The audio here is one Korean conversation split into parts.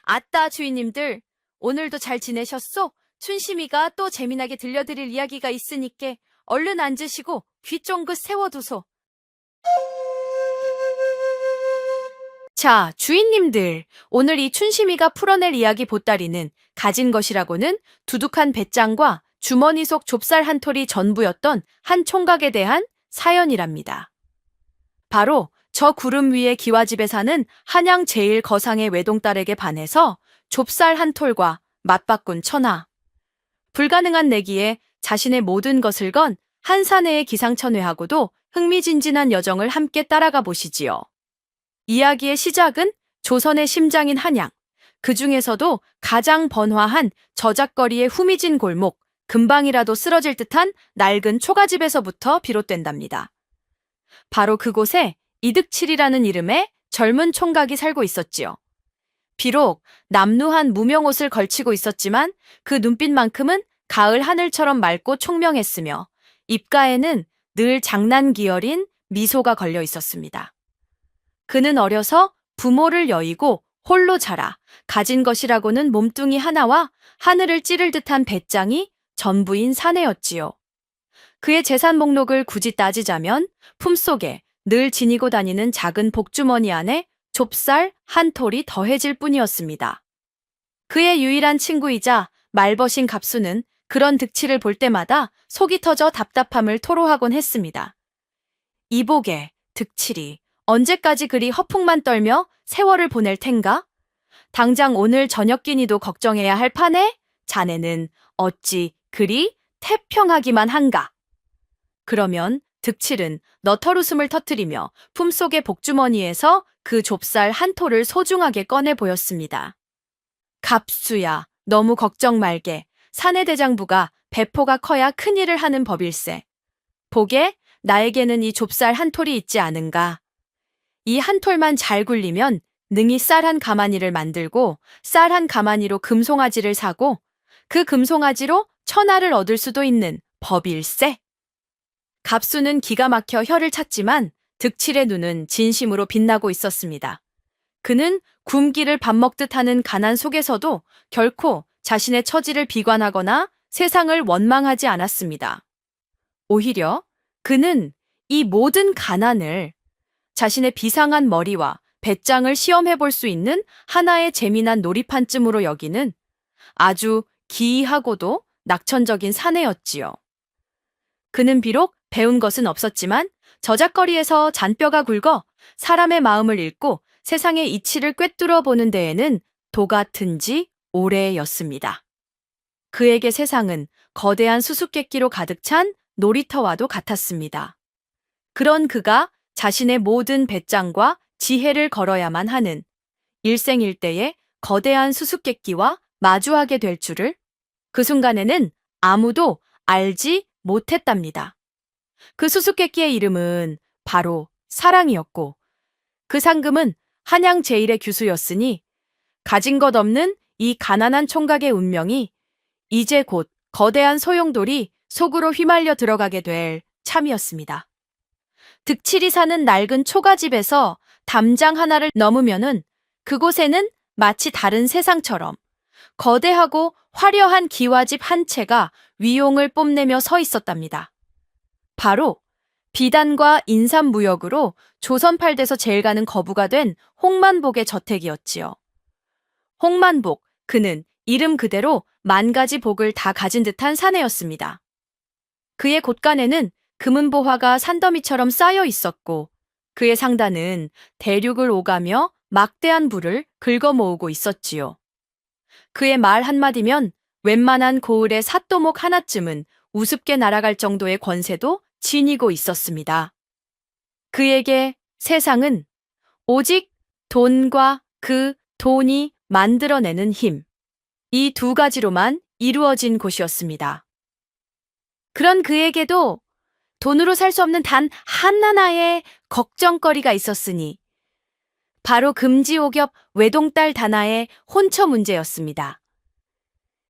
아따, 주인님들. 오늘도 잘 지내셨소? 춘심이가 또 재미나게 들려드릴 이야기가 있으니께 얼른 앉으시고 귀 쫑긋 세워두소. 자, 주인님들. 오늘 이 춘심이가 풀어낼 이야기 보따리는 가진 것이라고는 두둑한 배짱과 주머니 속 좁쌀 한 톨이 전부였던 한 총각에 대한 사연이랍니다. 바로 저 구름 위에 기와집에 사는 한양 제일 거상의 외동딸에게 반해서 좁쌀 한 톨과 맞바꾼 천하. 불가능한 내기에 자신의 모든 것을 건 한 사내의 기상천외하고도 흥미진진한 여정을 함께 따라가 보시지요. 이야기의 시작은 조선의 심장인 한양, 그 중에서도 가장 번화한 저작거리의 후미진 골목, 금방이라도 쓰러질 듯한 낡은 초가집에서부터 비롯된답니다. 바로 그곳에 이득칠이라는 이름의 젊은 총각이 살고 있었지요. 비록 남루한 무명옷을 걸치고 있었지만 그 눈빛만큼은 가을 하늘처럼 맑고 총명했으며 입가에는 늘 장난기어린 미소가 걸려 있었습니다. 그는 어려서 부모를 여의고 홀로 자라 가진 것이라고는 몸뚱이 하나와 하늘을 찌를 듯한 배짱이 전부인 사내였지요. 그의 재산 목록을 굳이 따지자면 품속에 늘 지니고 다니는 작은 복주머니 안에 좁쌀 한 톨이 더해질 뿐이었습니다. 그의 유일한 친구이자 말벗인 갑수는 그런 득치를 볼 때마다 속이 터져 답답함을 토로하곤 했습니다. 이복에 득칠이 언제까지 그리 허풍만 떨며 세월을 보낼 텐가? 당장 오늘 저녁 끼니도 걱정해야 할 판에 자네는 어찌 그리 태평하기만 한가? 그러면 득칠은 너털웃음을 터뜨리며 품속의 복주머니에서 그 좁쌀 한 톨을 소중하게 꺼내 보였습니다. 갑수야, 너무 걱정 말게. 사내대장부가 배포가 커야 큰일을 하는 법일세. 보게, 나에게는 이 좁쌀 한 톨이 있지 않은가. 이 한 톨만 잘 굴리면 능히 쌀 한 가마니를 만들고 쌀 한 가마니로 금송아지를 사고 그 금송아지로 천하를 얻을 수도 있는 법일세. 갑수는 기가 막혀 혀를 찼지만 득칠의 눈은 진심으로 빛나고 있었습니다. 그는 굶기를 밥 먹듯 하는 가난 속에서도 결코 자신의 처지를 비관하거나 세상을 원망하지 않았습니다. 오히려 그는 이 모든 가난을 자신의 비상한 머리와 배짱을 시험해 볼 수 있는 하나의 재미난 놀이판쯤으로 여기는 아주 기이하고도 낙천적인 사내였지요. 그는 비록 배운 것은 없었지만 저작거리에서 잔뼈가 굵어 사람의 마음을 읽고 세상의 이치를 꿰뚫어 보는 데에는 도 같은지 오래였습니다. 그에게 세상은 거대한 수수께끼로 가득 찬 놀이터와도 같았습니다. 그런 그가 자신의 모든 배짱과 지혜를 걸어야만 하는 일생일대의 거대한 수수께끼와 마주하게 될 줄을 그 순간에는 아무도 알지 못했답니다. 그 수수께끼의 이름은 바로 사랑이었고 그 상금은 한양 제일의 규수였으니 가진 것 없는 이 가난한 총각의 운명이 이제 곧 거대한 소용돌이 속으로 휘말려 들어가게 될 참이었습니다. 득칠이 사는 낡은 초가집에서 담장 하나를 넘으면은 그곳에는 마치 다른 세상처럼 거대하고 화려한 기와집 한 채가 위용을 뽐내며 서 있었답니다. 바로 비단과 인삼무역으로 조선 팔대서 제일 가는 거부가 된 홍만복의 저택이었지요. 홍만복, 그는 이름 그대로 만 가지 복을 다 가진 듯한 사내였습니다. 그의 곳간에는 금은보화가 산더미처럼 쌓여 있었고 그의 상단은 대륙을 오가며 막대한 부를 긁어 모으고 있었지요. 그의 말 한마디면 웬만한 고을의 삿도목 하나쯤은 우습게 날아갈 정도의 권세도 지니고 있었습니다. 그에게 세상은 오직 돈과 그 돈이 만들어내는 힘, 이 두 가지로만 이루어진 곳이었습니다. 그런 그에게도 돈으로 살 수 없는 단 하나의 걱정거리가 있었으니 바로 금지오겹 외동딸 다나의 혼처 문제였습니다.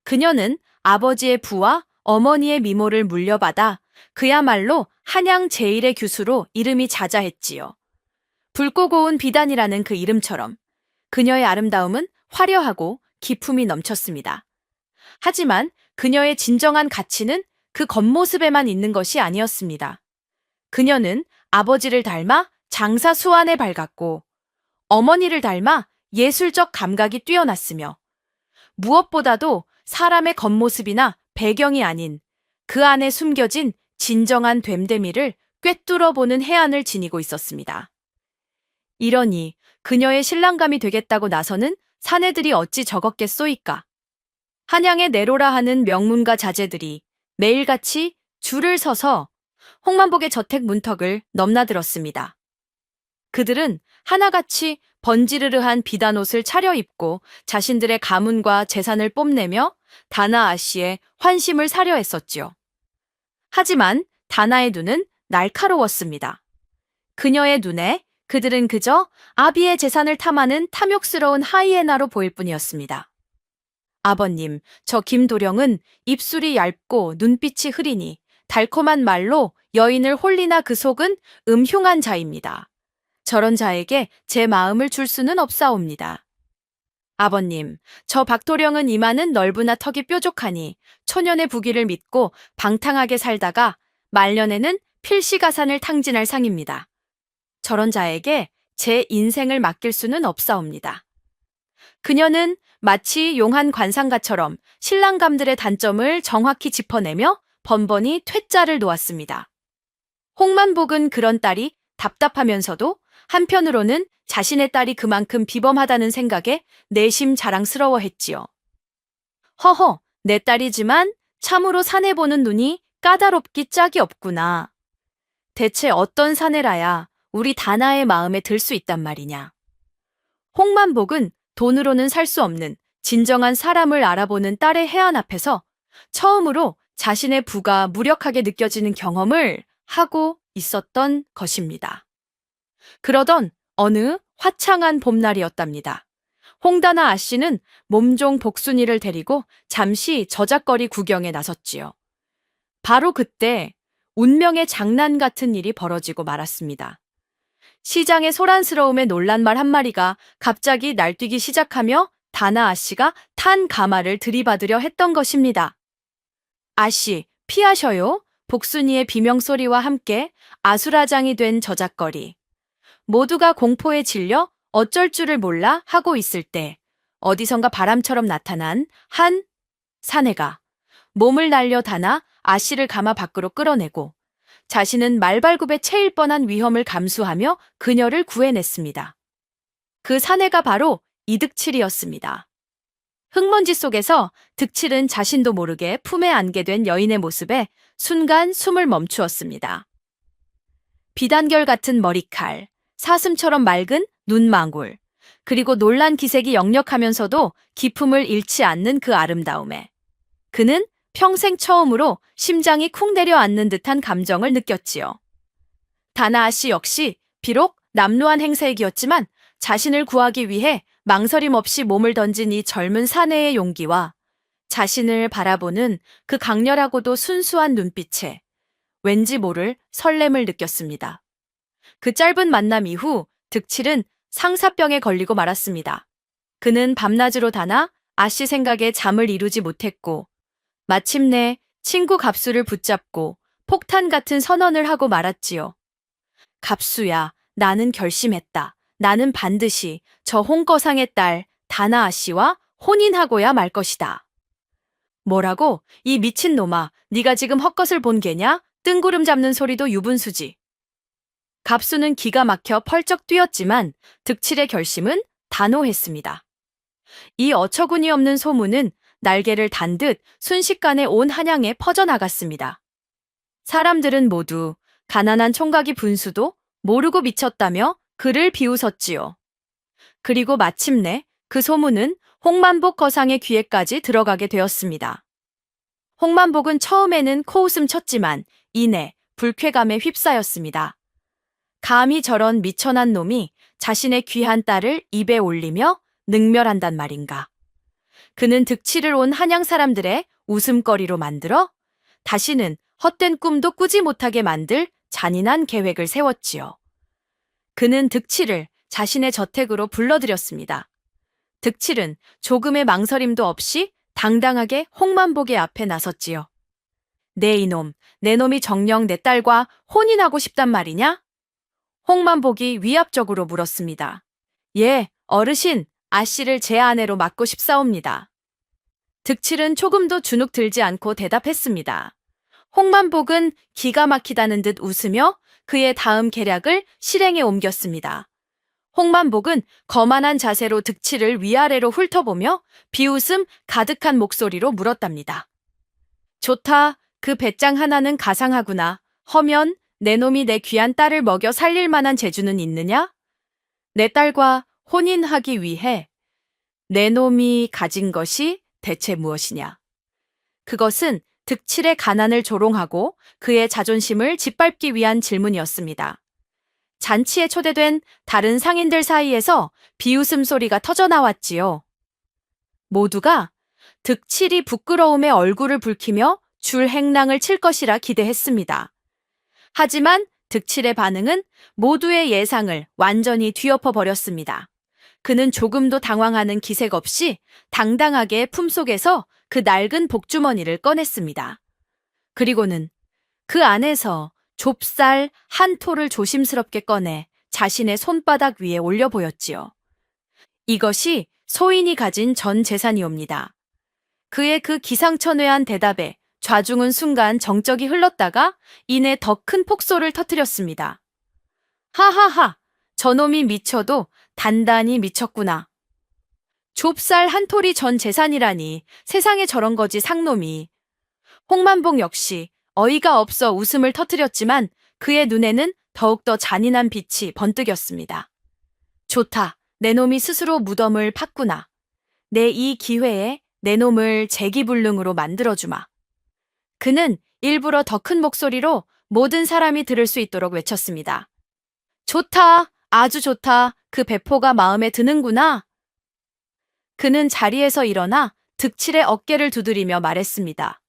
그녀는 아버지의 부와 어머니의 미모를 물려받아 그야말로 한양 제일의 규수로 이름이 자자했지요. 붉고 고운 비단이라는 그 이름처럼 그녀의 아름다움은 화려하고 기품이 넘쳤습니다. 하지만 그녀의 진정한 가치는 그 겉모습에만 있는 것이 아니었습니다. 그녀는 아버지를 닮아 장사 수완에 밝았고 어머니를 닮아 예술적 감각이 뛰어났으며 무엇보다도 사람의 겉모습이나 배경이 아닌 그 안에 숨겨진 진정한 됨됨이를 꿰뚫어 보는 해안을 지니고 있었습니다. 이러니 그녀의 신랑감이 되겠다고 나서는 사내들이 어찌 적었겠소이까. 한양의 내로라 하는 명문가 자제들이 매일같이 줄을 서서 홍만복의 저택 문턱을 넘나들었습니다. 그들은 하나같이 번지르르한 비단옷을 차려입고 자신들의 가문과 재산을 뽐내며 다나아 씨의 환심을 사려 했었지요. 하지만 다나의 눈은 날카로웠습니다. 그녀의 눈에 그들은 그저 아비의 재산을 탐하는 탐욕스러운 하이에나로 보일 뿐이었습니다. 아버님, 저 김도령은 입술이 얇고 눈빛이 흐리니 달콤한 말로 여인을 홀리나 그 속은 음흉한 자입니다. 저런 자에게 제 마음을 줄 수는 없사옵니다. 아버님, 저 박도령은 이마는 넓으나 턱이 뾰족하니 초년의 부귀를 믿고 방탕하게 살다가 말년에는 필시가산을 탕진할 상입니다. 저런 자에게 제 인생을 맡길 수는 없사옵니다. 그녀는 마치 용한 관상가처럼 신랑감들의 단점을 정확히 짚어내며 번번이 퇴짜를 놓았습니다. 홍만복은 그런 딸이 답답하면서도 한편으로는 자신의 딸이 그만큼 비범하다는 생각에 내심 자랑스러워했지요. 허허, 내 딸이지만 참으로 사내 보는 눈이 까다롭기 짝이 없구나. 대체 어떤 사내라야 우리 다나의 마음에 들 수 있단 말이냐. 홍만복은 돈으로는 살 수 없는 진정한 사람을 알아보는 딸의 해안 앞에서 처음으로 자신의 부가 무력하게 느껴지는 경험을 하고 있었던 것입니다. 그러던 어느 화창한 봄날이었답니다. 홍다나 아씨는 몸종 복순이를 데리고 잠시 저작거리 구경에 나섰지요. 바로 그때 운명의 장난 같은 일이 벌어지고 말았습니다. 시장의 소란스러움에 놀란 말 한마리가 갑자기 날뛰기 시작하며 다나 아씨가 탄 가마를 들이받으려 했던 것입니다. 아씨, 피하셔요. 복순이의 비명소리와 함께 아수라장이 된 저작거리. 모두가 공포에 질려 어쩔 줄을 몰라 하고 있을 때 어디선가 바람처럼 나타난 한 사내가 몸을 날려 다나 아씨를 가마 밖으로 끌어내고 자신은 말발굽에 채일 뻔한 위험을 감수하며 그녀를 구해냈습니다. 그 사내가 바로 이득칠이었습니다. 흙먼지 속에서 득칠은 자신도 모르게 품에 안게 된 여인의 모습에 순간 숨을 멈추었습니다. 비단결 같은 머리칼, 사슴처럼 맑은 눈망울, 그리고 놀란 기색이 역력하면서도 기품을 잃지 않는 그 아름다움에 그는 평생 처음으로 심장이 쿵 내려앉는 듯한 감정을 느꼈지요. 다나아 씨 역시 비록 남루한 행색이었지만 자신을 구하기 위해 망설임 없이 몸을 던진 이 젊은 사내의 용기와 자신을 바라보는 그 강렬하고도 순수한 눈빛에 왠지 모를 설렘을 느꼈습니다. 그 짧은 만남 이후 득칠은 상사병에 걸리고 말았습니다. 그는 밤낮으로 다나 아씨 생각에 잠을 이루지 못했고 마침내 친구 갑수를 붙잡고 폭탄 같은 선언을 하고 말았지요. 갑수야, 나는 결심했다. 나는 반드시 저 홍거상의 딸 다나아 씨와 혼인하고야 말 것이다. 뭐라고? 이 미친놈아, 네가 지금 헛것을 본 게냐? 뜬구름 잡는 소리도 유분수지. 갑수는 기가 막혀 펄쩍 뛰었지만 득칠의 결심은 단호했습니다. 이 어처구니 없는 소문은 날개를 단 듯 순식간에 온 한양에 퍼져나갔습니다. 사람들은 모두 가난한 총각이 분수도 모르고 미쳤다며 그를 비웃었지요. 그리고 마침내 그 소문은 홍만복 거상의 귀에까지 들어가게 되었습니다. 홍만복은 처음에는 코웃음 쳤지만 이내 불쾌감에 휩싸였습니다. 감히 저런 미천한 놈이 자신의 귀한 딸을 입에 올리며 능멸한단 말인가. 그는 득치를 온 한양 사람들의 웃음거리로 만들어 다시는 헛된 꿈도 꾸지 못하게 만들 잔인한 계획을 세웠지요. 그는 득치를 자신의 저택으로 불러들였습니다. 득칠은 조금의 망설임도 없이 당당하게 홍만복의 앞에 나섰지요. 네 이놈, 내 놈이 정녕 내 딸과 혼인하고 싶단 말이냐? 홍만복이 위압적으로 물었습니다. 예, 어르신, 아씨를 제 아내로 맡고 싶사옵니다. 득칠은 조금도 주눅 들지 않고 대답했습니다. 홍만복은 기가 막히다는 듯 웃으며 그의 다음 계략을 실행에 옮겼습니다. 홍만복은 거만한 자세로 득칠을 위아래로 훑어보며 비웃음 가득한 목소리로 물었답니다. 좋다, 그 배짱 하나는 가상하구나. 허면 내 놈이 내 귀한 딸을 먹여 살릴 만한 재주는 있느냐? 내 딸과 혼인하기 위해 내 놈이 가진 것이 대체 무엇이냐? 그것은 득칠의 가난을 조롱하고 그의 자존심을 짓밟기 위한 질문이었습니다. 잔치에 초대된 다른 상인들 사이에서 비웃음 소리가 터져나왔지요. 모두가 득칠이 부끄러움에 얼굴을 붉히며 줄 행랑을 칠 것이라 기대했습니다. 하지만 득칠의 반응은 모두의 예상을 완전히 뒤엎어 버렸습니다. 그는 조금도 당황하는 기색 없이 당당하게 품속에서 그 낡은 복주머니를 꺼냈습니다. 그리고는 그 안에서 좁쌀 한 톨을 조심스럽게 꺼내 자신의 손바닥 위에 올려 보였지요. 이것이 소인이 가진 전 재산이옵니다. 그의 그 기상천외한 대답에 좌중은 순간 정적이 흘렀다가 이내 더 큰 폭소를 터뜨렸습니다. 하하하, 저놈이 미쳐도 단단히 미쳤구나. 좁쌀 한 톨이 전 재산이라니 세상에 저런 거지 상놈이. 홍만복 역시 어이가 없어 웃음을 터뜨렸지만 그의 눈에는 더욱더 잔인한 빛이 번뜩였습니다. 좋다, 내 놈이 스스로 무덤을 팠구나. 내 이 기회에 내 놈을 재기불능으로 만들어주마. 그는 일부러 더 큰 목소리로 모든 사람이 들을 수 있도록 외쳤습니다. 좋다, 아주 좋다. 그 배포가 마음에 드는구나. 그는 자리에서 일어나 득칠의 어깨를 두드리며 말했습니다.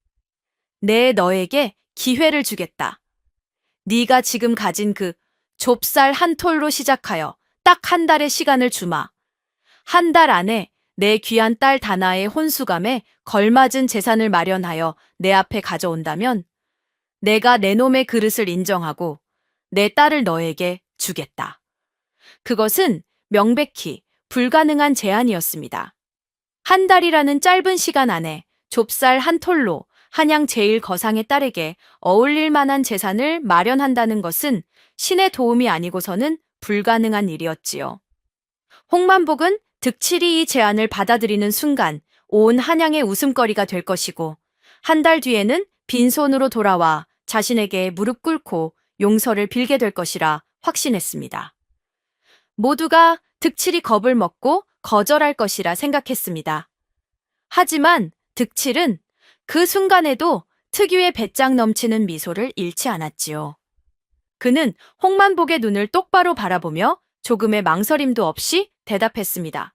내 너에게 기회를 주겠다. 네가 지금 가진 그 좁쌀 한 톨로 시작하여 딱 한 달의 시간을 주마. 한 달 안에 내 귀한 딸 다나의 혼수감에 걸맞은 재산을 마련하여 내 앞에 가져온다면 내가 내 놈의 그릇을 인정하고 내 딸을 너에게 주겠다. 그것은 명백히 불가능한 제안이었습니다. 한 달이라는 짧은 시간 안에 좁쌀 한 톨로 한양 제1거상의 딸에게 어울릴 만한 재산을 마련한다는 것은 신의 도움이 아니고서는 불가능한 일이었지요. 홍만복은 득칠이 이 제안을 받아들이는 순간 온 한양의 웃음거리가 될 것이고 한 달 뒤에는 빈손으로 돌아와 자신에게 무릎 꿇고 용서를 빌게 될 것이라 확신했습니다. 모두가 득칠이 겁을 먹고 거절할 것이라 생각했습니다. 하지만 득칠은 그 순간에도 특유의 배짱 넘치는 미소를 잃지 않았지요. 그는 홍만복의 눈을 똑바로 바라보며 조금의 망설임도 없이 대답했습니다.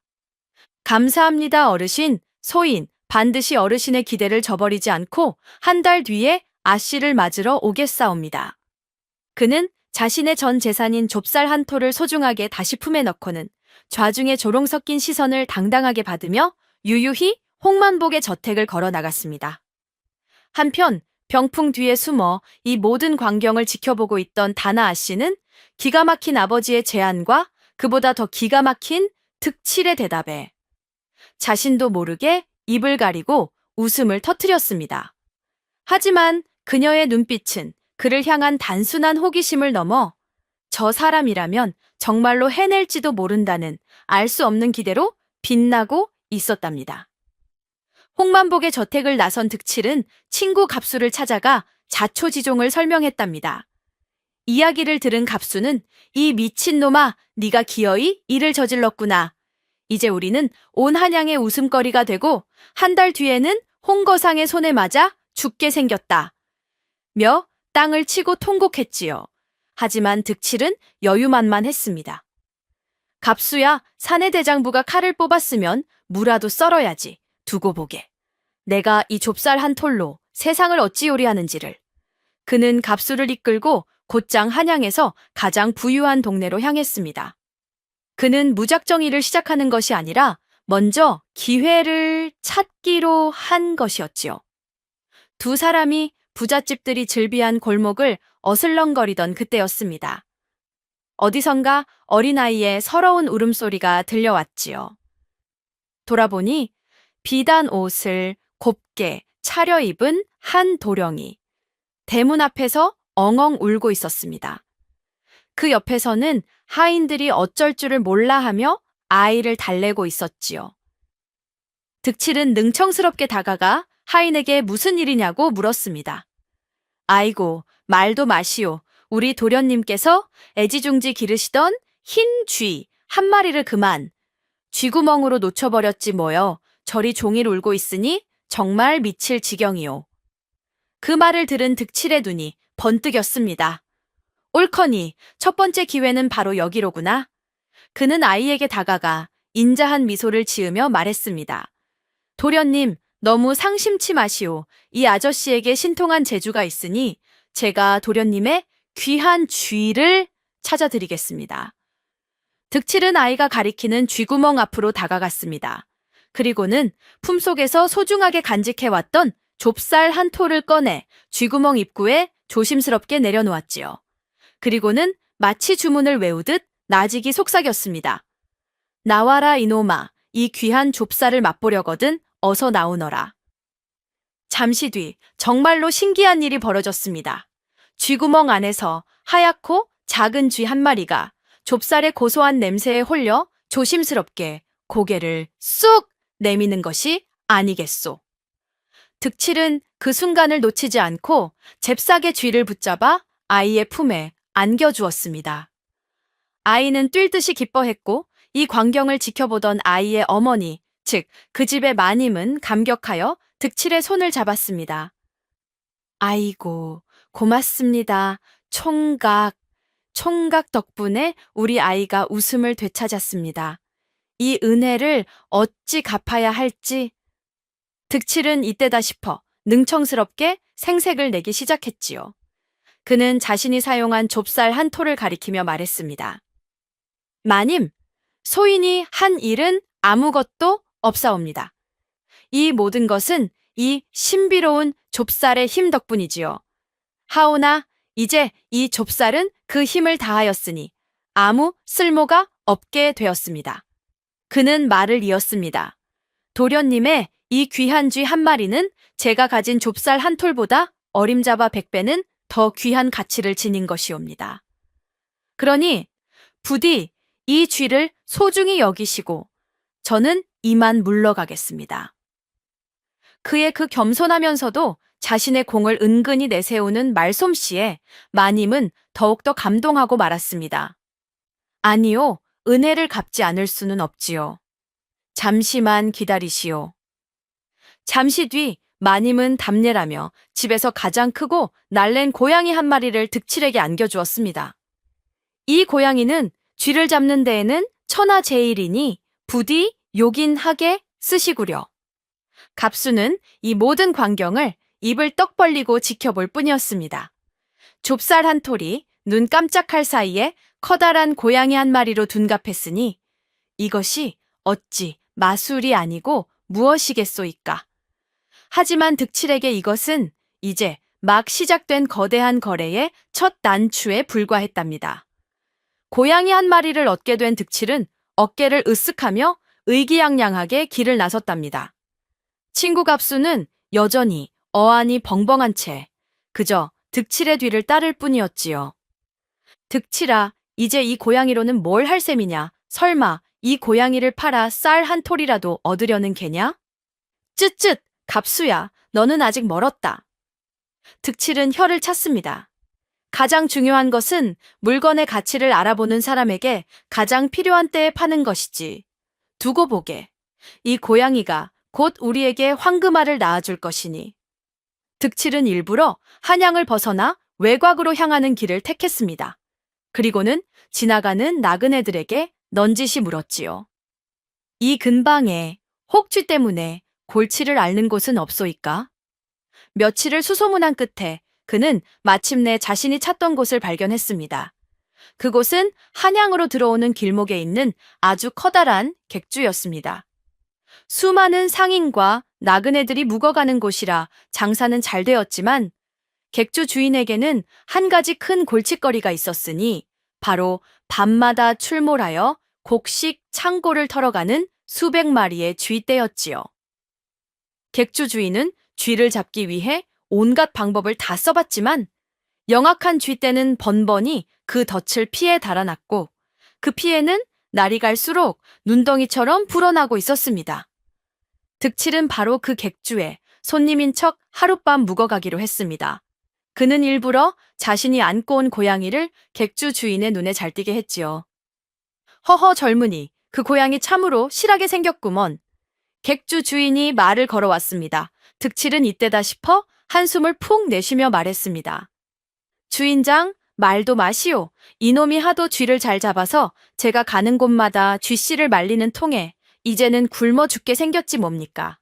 감사합니다, 어르신. 소인, 반드시 어르신의 기대를 저버리지 않고 한 달 뒤에 아씨를 맞으러 오겠사옵니다. 그는 자신의 전 재산인 좁쌀 한 톨을 소중하게 다시 품에 넣고는 좌중의 조롱 섞인 시선을 당당하게 받으며 유유히 홍만복의 저택을 걸어 나갔습니다. 한편 병풍 뒤에 숨어 이 모든 광경을 지켜보고 있던 다나 아씨는 기가 막힌 아버지의 제안과 그보다 더 기가 막힌 득칠의 대답에 자신도 모르게 입을 가리고 웃음을 터뜨렸습니다. 하지만 그녀의 눈빛은 그를 향한 단순한 호기심을 넘어 저 사람이라면 정말로 해낼지도 모른다는 알 수 없는 기대로 빛나고 있었답니다. 홍만복의 저택을 나선 득칠은 친구 갑수를 찾아가 자초지종을 설명했답니다. 이야기를 들은 갑수는 이 미친놈아, 네가 기어이 일을 저질렀구나. 이제 우리는 온 한양의 웃음거리가 되고 한 달 뒤에는 홍거상의 손에 맞아 죽게 생겼다. 며 땅을 치고 통곡했지요. 하지만 득칠은 여유만만했습니다. 갑수야, 사내 대장부가 칼을 뽑았으면 무라도 썰어야지. 두고 보게. 내가 이 좁쌀 한 톨로 세상을 어찌 요리하는지를. 그는 갑수를 이끌고 곧장 한양에서 가장 부유한 동네로 향했습니다. 그는 무작정 일을 시작하는 것이 아니라 먼저 기회를 찾기로 한 것이었지요. 두 사람이 부잣집들이 즐비한 골목을 어슬렁거리던 그때였습니다. 어디선가 어린아이의 서러운 울음소리가 들려왔지요. 돌아보니 비단 옷을 곱게 차려입은 한 도령이 대문 앞에서 엉엉 울고 있었습니다. 그 옆에서는 하인들이 어쩔 줄을 몰라 하며 아이를 달래고 있었지요. 득칠은 능청스럽게 다가가 하인에게 무슨 일이냐고 물었습니다. 아이고, 말도 마시오. 우리 도련님께서 애지중지 기르시던 흰 쥐 한 마리를 그만 쥐구멍으로 놓쳐버렸지 뭐여. 저리 종일 울고 있으니 정말 미칠 지경이오. 그 말을 들은 득칠의 눈이 번뜩였습니다. 옳거니 첫 번째 기회는 바로 여기로구나. 그는 아이에게 다가가 인자한 미소를 지으며 말했습니다. 도련님, 너무 상심치 마시오. 이 아저씨에게 신통한 재주가 있으니 제가 도련님의 귀한 쥐를 찾아드리겠습니다. 득칠은 아이가 가리키는 쥐구멍 앞으로 다가갔습니다. 그리고는 품속에서 소중하게 간직해왔던 좁쌀 한 톨을 꺼내 쥐구멍 입구에 조심스럽게 내려놓았지요. 그리고는 마치 주문을 외우듯 나직이 속삭였습니다. 나와라 이놈아, 이 귀한 좁쌀을 맛보려거든 어서 나오너라. 잠시 뒤 정말로 신기한 일이 벌어졌습니다. 쥐구멍 안에서 하얗고 작은 쥐 한 마리가 좁쌀의 고소한 냄새에 홀려 조심스럽게 고개를 쑥 내미는 것이 아니겠소. 득칠은 그 순간을 놓치지 않고 잽싸게 쥐를 붙잡아 아이의 품에 안겨주었습니다. 아이는 뛸 듯이 기뻐했고 이 광경을 지켜보던 아이의 어머니, 즉 그 집의 마님은 감격하여 득칠의 손을 잡았습니다. 아이고, 고맙습니다. 총각 덕분에 우리 아이가 웃음을 되찾았습니다. 이 은혜를 어찌 갚아야 할지. 득칠은 이때다 싶어 능청스럽게 생색을 내기 시작했지요. 그는 자신이 사용한 좁쌀 한 톨을 가리키며 말했습니다. 마님, 소인이 한 일은 아무것도 없사옵니다. 이 모든 것은 이 신비로운 좁쌀의 힘 덕분이지요. 하오나 이제 이 좁쌀은 그 힘을 다하였으니 아무 쓸모가 없게 되었습니다. 그는 말을 이었습니다. 도련님의 이 귀한 쥐 한 마리는 제가 가진 좁쌀 한 톨보다 어림잡아 100배는 더 귀한 가치를 지닌 것이옵니다. 그러니 부디 이 쥐를 소중히 여기시고 저는 이만 물러가겠습니다. 그의 그 겸손하면서도 자신의 공을 은근히 내세우는 말솜씨에 마님은 더욱더 감동하고 말았습니다. 아니요, 은혜를 갚지 않을 수는 없지요. 잠시만 기다리시오. 잠시 뒤 마님은 답례라며 집에서 가장 크고 날랜 고양이 한 마리를 득칠에게 안겨주었습니다. 이 고양이는 쥐를 잡는 데에는 천하제일이니 부디 요긴하게 쓰시구려. 갑수는 이 모든 광경을 입을 떡 벌리고 지켜볼 뿐이었습니다. 좁쌀 한 톨이 눈 깜짝할 사이에 커다란 고양이 한 마리로 둔갑했으니 이것이 어찌 마술이 아니고 무엇이겠소이까. 하지만 득칠에게 이것은 이제 막 시작된 거대한 거래의 첫 난추에 불과했답니다. 고양이 한 마리를 얻게 된 득칠은 어깨를 으쓱하며 의기양양하게 길을 나섰답니다. 친구 갑수는 여전히 어안이 벙벙한 채 그저 득칠의 뒤를 따를 뿐이었지요. 득칠아, 이제 이 고양이로는 뭘 할 셈이냐? 설마 이 고양이를 팔아 쌀 한 톨이라도 얻으려는 게냐? 쯧쯧, 갑수야, 너는 아직 멀었다. 득칠은 혀를 찼습니다. 가장 중요한 것은 물건의 가치를 알아보는 사람에게 가장 필요한 때에 파는 것이지. 두고 보게. 이 고양이가 곧 우리에게 황금알을 낳아줄 것이니. 득칠은 일부러 한양을 벗어나 외곽으로 향하는 길을 택했습니다. 그리고는 지나가는 나그네들에게 넌지시 물었지요. 이 근방에 혹쥐 때문에 골치를 앓는 곳은 없소이까? 며칠을 수소문한 끝에 그는 마침내 자신이 찾던 곳을 발견했습니다. 그곳은 한양으로 들어오는 길목에 있는 아주 커다란 객주였습니다. 수많은 상인과 나그네들이 묵어가는 곳이라 장사는 잘 되었지만 객주 주인에게는 한 가지 큰 골칫거리가 있었으니 바로 밤마다 출몰하여 곡식 창고를 털어가는 수백 마리의 쥐떼였지요. 객주 주인은 쥐를 잡기 위해 온갖 방법을 다 써봤지만 영악한 쥐떼는 번번이 그 덫을 피해 달아났고 그 피해는 날이 갈수록 눈덩이처럼 불어나고 있었습니다. 득칠은 바로 그 객주에 손님인 척 하룻밤 묵어가기로 했습니다. 그는 일부러 자신이 안고 온 고양이를 객주 주인의 눈에 잘 띄게 했지요. 허허 젊은이, 그 고양이 참으로 실하게 생겼구먼. 객주 주인이 말을 걸어왔습니다. 득칠은 이때다 싶어 한숨을 푹 내쉬며 말했습니다. 주인장, 말도 마시오. 이놈이 하도 쥐를 잘 잡아서 제가 가는 곳마다 쥐씨를 말리는 통에 이제는 굶어 죽게 생겼지 뭡니까.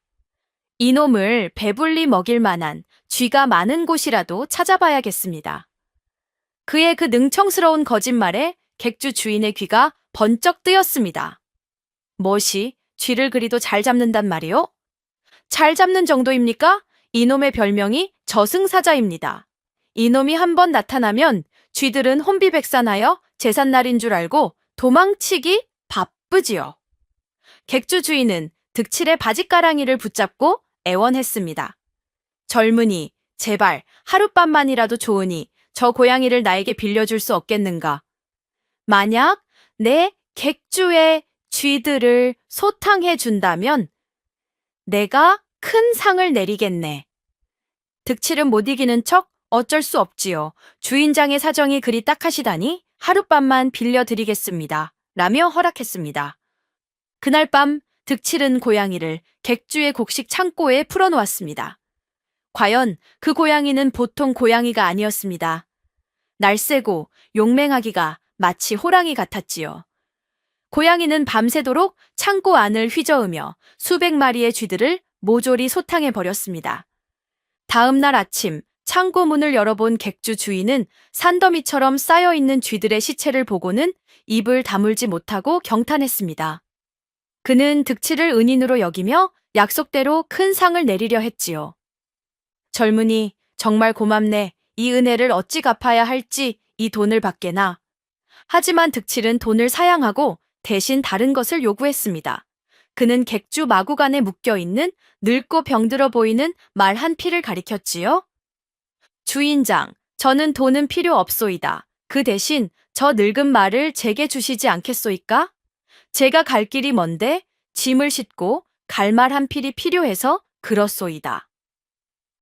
이놈을 배불리 먹일 만한 쥐가 많은 곳이라도 찾아봐야겠습니다. 그의 그 능청스러운 거짓말에 객주 주인의 귀가 번쩍 뜨였습니다. 멋이 쥐를 그리도 잘 잡는단 말이오? 잘 잡는 정도입니까? 이놈의 별명이 저승사자입니다. 이놈이 한번 나타나면 쥐들은 혼비백산하여 제삿날인 줄 알고 도망치기 바쁘지요. 객주 주인은 득칠의 바짓가랑이를 붙잡고 애원했습니다. 젊은이, 제발 하룻밤만이라도 좋으니 저 고양이를 나에게 빌려줄 수 없겠는가? 만약 내 객주의 쥐들을 소탕해 준다면 내가 큰 상을 내리겠네. 득칠은 못 이기는 척 어쩔 수 없지요. 주인장의 사정이 그리 딱하시다니 하룻밤만 빌려드리겠습니다. 라며 허락했습니다. 그날 밤 득칠은 고양이를 객주의 곡식 창고에 풀어놓았습니다. 과연 그 고양이는 보통 고양이가 아니었습니다. 날쌔고 용맹하기가 마치 호랑이 같았지요. 고양이는 밤새도록 창고 안을 휘저으며 수백 마리의 쥐들을 모조리 소탕해버렸습니다. 다음 날 아침 창고 문을 열어본 객주 주인은 산더미처럼 쌓여있는 쥐들의 시체를 보고는 입을 다물지 못하고 경탄했습니다. 그는 득칠을 은인으로 여기며 약속대로 큰 상을 내리려 했지요. 젊은이, 정말 고맙네. 이 은혜를 어찌 갚아야 할지 이 돈을 받게나. 하지만 득칠은 돈을 사양하고 대신 다른 것을 요구했습니다. 그는 객주 마구간에 묶여있는 늙고 병들어 보이는 말 한 피를 가리켰지요. 주인장, 저는 돈은 필요 없소이다. 그 대신 저 늙은 말을 제게 주시지 않겠소이까? 제가 갈 길이 먼데 짐을 싣고 갈 말 한 필이 필요해서 그렇소이다.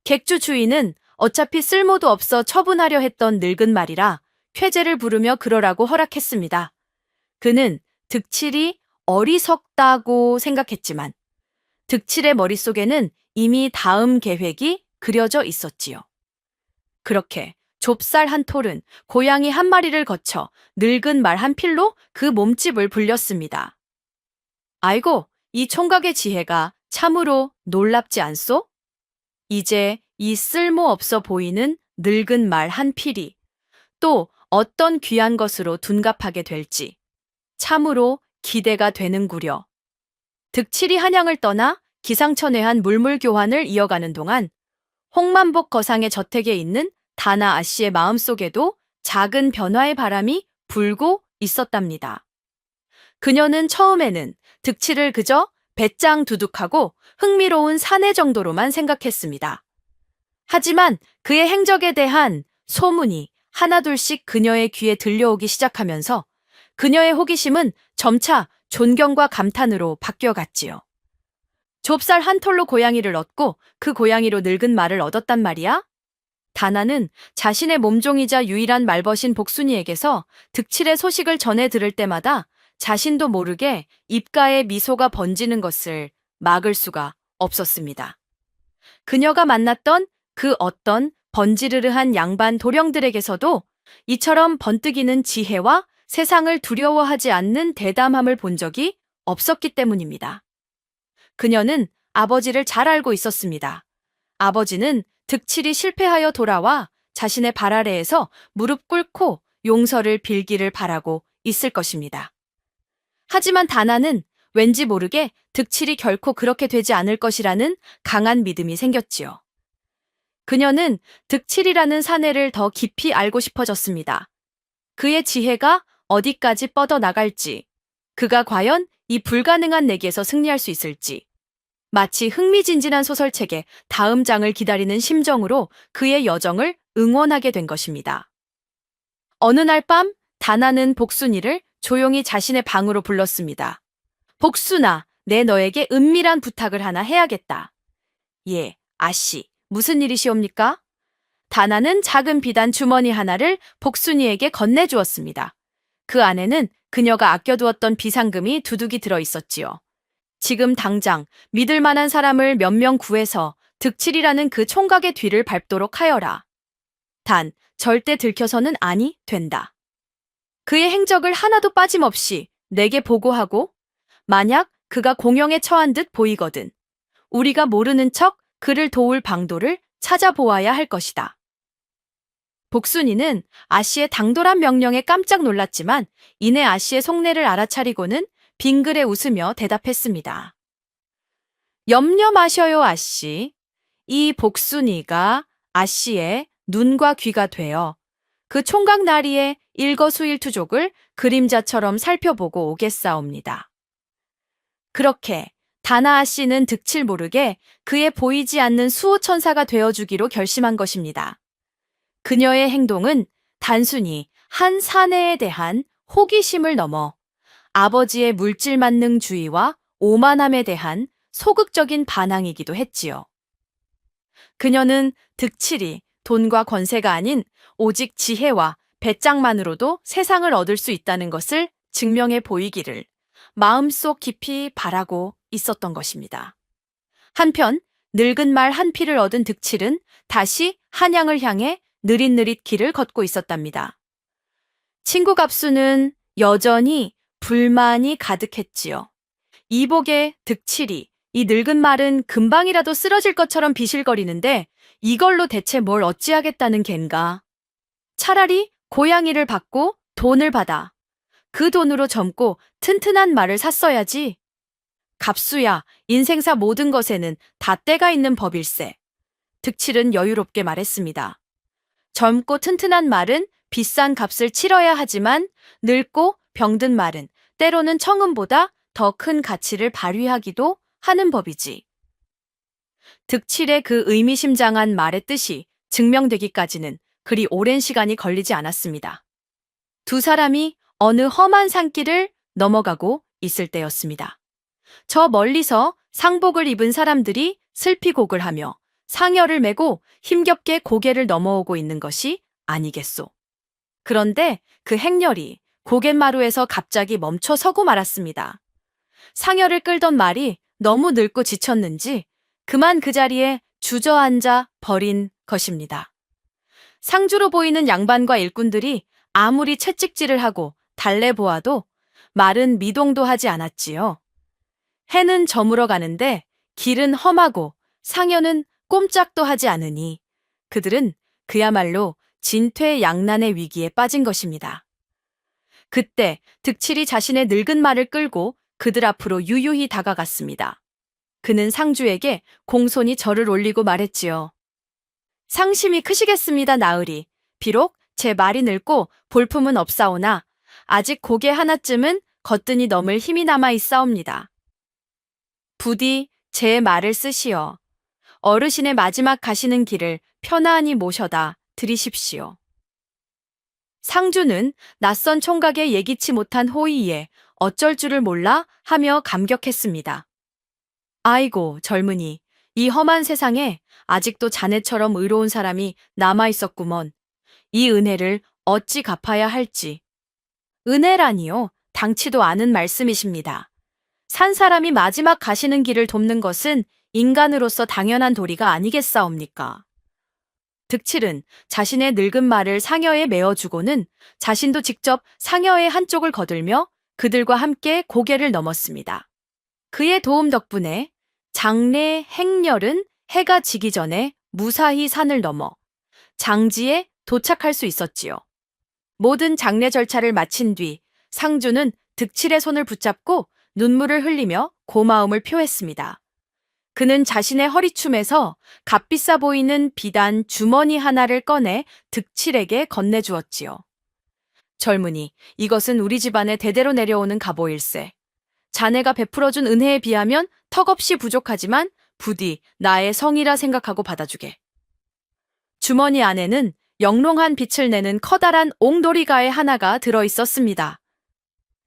객주 주인은 어차피 쓸모도 없어 처분하려 했던 늙은 말이라 쾌재를 부르며 그러라고 허락했습니다. 그는 득칠이 어리석다고 생각했지만 득칠의 머릿속에는 이미 다음 계획이 그려져 있었지요. 그렇게 좁쌀 한 톨은 고양이 한 마리를 거쳐 늙은 말 한 필로 그 몸집을 불렸습니다. 아이고, 이 총각의 지혜가 참으로 놀랍지 않소? 이제 이 쓸모없어 보이는 늙은 말 한 필이 또 어떤 귀한 것으로 둔갑하게 될지 참으로 기대가 되는구려. 득칠이 한양을 떠나 기상천외한 물물교환을 이어가는 동안 홍만복 거상의 저택에 있는 다나 아씨의 마음속에도 작은 변화의 바람이 불고 있었답니다. 그녀는 처음에는 득칠을 그저 배짱 두둑하고 흥미로운 사내 정도로만 생각했습니다. 하지만 그의 행적에 대한 소문이 하나둘씩 그녀의 귀에 들려오기 시작하면서 그녀의 호기심은 점차 존경과 감탄으로 바뀌어갔지요. 좁쌀 한 톨로 고양이를 얻고 그 고양이로 늙은 말을 얻었단 말이야? 다나는 자신의 몸종이자 유일한 말벗인 복순이에게서 득칠의 소식을 전해 들을 때마다 자신도 모르게 입가에 미소가 번지는 것을 막을 수가 없었습니다. 그녀가 만났던 그 어떤 번지르르한 양반 도령들에게서도 이처럼 번뜩이는 지혜와 세상을 두려워하지 않는 대담함을 본 적이 없었기 때문입니다. 그녀는 아버지를 잘 알고 있었습니다. 아버지는 득칠이 실패하여 돌아와 자신의 발 아래에서 무릎 꿇고 용서를 빌기를 바라고 있을 것입니다. 하지만 다나는 왠지 모르게 득칠이 결코 그렇게 되지 않을 것이라는 강한 믿음이 생겼지요. 그녀는 득칠이라는 사내를 더 깊이 알고 싶어졌습니다. 그의 지혜가 어디까지 뻗어나갈지, 그가 과연 이 불가능한 내기에서 승리할 수 있을지, 마치 흥미진진한 소설책의 다음 장을 기다리는 심정으로 그의 여정을 응원하게 된 것입니다. 어느 날 밤, 다나는 복순이를 조용히 자신의 방으로 불렀습니다. 복순아, 내 너에게 은밀한 부탁을 하나 해야겠다. 예, 아씨, 무슨 일이시옵니까? 다나는 작은 비단 주머니 하나를 복순이에게 건네주었습니다. 그 안에는 그녀가 아껴두었던 비상금이 두둑이 들어 있었지요. 지금 당장 믿을 만한 사람을 몇 명 구해서 득칠이라는 그 총각의 뒤를 밟도록 하여라. 단, 절대 들켜서는 아니 된다. 그의 행적을 하나도 빠짐없이 내게 보고하고, 만약 그가 공영에 처한 듯 보이거든 우리가 모르는 척 그를 도울 방도를 찾아보아야 할 것이다. 복순이는 아씨의 당돌한 명령에 깜짝 놀랐지만 이내 아씨의 속내를 알아차리고는 빙그레 웃으며 대답했습니다. 염려 마셔요, 아씨. 이 복순이가 아씨의 눈과 귀가 되어 그 총각 나리의 일거수일투족을 그림자처럼 살펴보고 오겠사옵니다. 그렇게 다나 아씨는 득칠 모르게 그의 보이지 않는 수호천사가 되어주기로 결심한 것입니다. 그녀의 행동은 단순히 한 사내에 대한 호기심을 넘어 아버지의 물질 만능주의와 오만함에 대한 소극적인 반항이기도 했지요. 그녀는 득칠이 돈과 권세가 아닌 오직 지혜와 배짱만으로도 세상을 얻을 수 있다는 것을 증명해 보이기를 마음속 깊이 바라고 있었던 것입니다. 한편 늙은 말 한 피를 얻은 득칠은 다시 한양을 향해 느릿느릿 길을 걷고 있었답니다. 친구 갑수는 여전히 불만이 가득했지요. 이복의 득칠이 이 늙은 말은 금방이라도 쓰러질 것처럼 비실거리는데 이걸로 대체 뭘 어찌하겠다는 겐가. 차라리 고양이를 받고 돈을 받아 그 돈으로 젊고 튼튼한 말을 샀어야지. 갑수야, 인생사 모든 것에는 다 때가 있는 법일세. 득칠은 여유롭게 말했습니다. 젊고 튼튼한 말은 비싼 값을 치러야 하지만 늙고 병든 말은 때로는 청음보다 더 큰 가치를 발휘하기도 하는 법이지. 득칠의 그 의미심장한 말의 뜻이 증명되기까지는 그리 오랜 시간이 걸리지 않았습니다. 두 사람이 어느 험한 산길을 넘어가고 있을 때였습니다. 저 멀리서 상복을 입은 사람들이 슬피곡을 하며 상여를 메고 힘겹게 고개를 넘어오고 있는 것이 아니겠소. 그런데 그 행렬이 고갯마루에서 갑자기 멈춰 서고 말았습니다. 상여를 끌던 말이 너무 늙고 지쳤는지 그만 그 자리에 주저앉아 버린 것입니다. 상주로 보이는 양반과 일꾼들이 아무리 채찍질을 하고 달래보아도 말은 미동도 하지 않았지요. 해는 저물어 가는데 길은 험하고 상여는 꼼짝도 하지 않으니 그들은 그야말로 진퇴양난의 위기에 빠진 것입니다. 그때 득칠이 자신의 늙은 말을 끌고 그들 앞으로 유유히 다가갔습니다. 그는 상주에게 공손히 절을 올리고 말했지요. 상심이 크시겠습니다, 나으리. 비록 제 말이 늙고 볼품은 없사오나 아직 고개 하나쯤은 거뜬히 넘을 힘이 남아 있사옵니다. 부디 제 말을 쓰시어 어르신의 마지막 가시는 길을 편안히 모셔다 드리십시오. 상주는 낯선 총각의 예기치 못한 호의에 어쩔 줄을 몰라 하며 감격했습니다. 아이고, 젊은이, 이 험한 세상에 아직도 자네처럼 의로운 사람이 남아있었구먼. 이 은혜를 어찌 갚아야 할지. 은혜라니요, 당치도 않은 말씀이십니다. 산 사람이 마지막 가시는 길을 돕는 것은 인간으로서 당연한 도리가 아니겠사옵니까? 득칠은 자신의 늙은 말을 상여에 메어주고는 자신도 직접 상여의 한쪽을 거들며 그들과 함께 고개를 넘었습니다. 그의 도움 덕분에 장래 행렬은 해가 지기 전에 무사히 산을 넘어 장지에 도착할 수 있었지요. 모든 장례 절차를 마친 뒤 상주는 득칠의 손을 붙잡고 눈물을 흘리며 고마움을 표했습니다. 그는 자신의 허리춤에서 값비싸 보이는 비단 주머니 하나를 꺼내 득칠에게 건네주었지요. 젊은이, 이것은 우리 집안에 대대로 내려오는 갑오일세. 자네가 베풀어준 은혜에 비하면 턱없이 부족하지만 부디 나의 성이라 생각하고 받아주게. 주머니 안에는 영롱한 빛을 내는 커다란 옥놀이가의 하나가 들어있었습니다.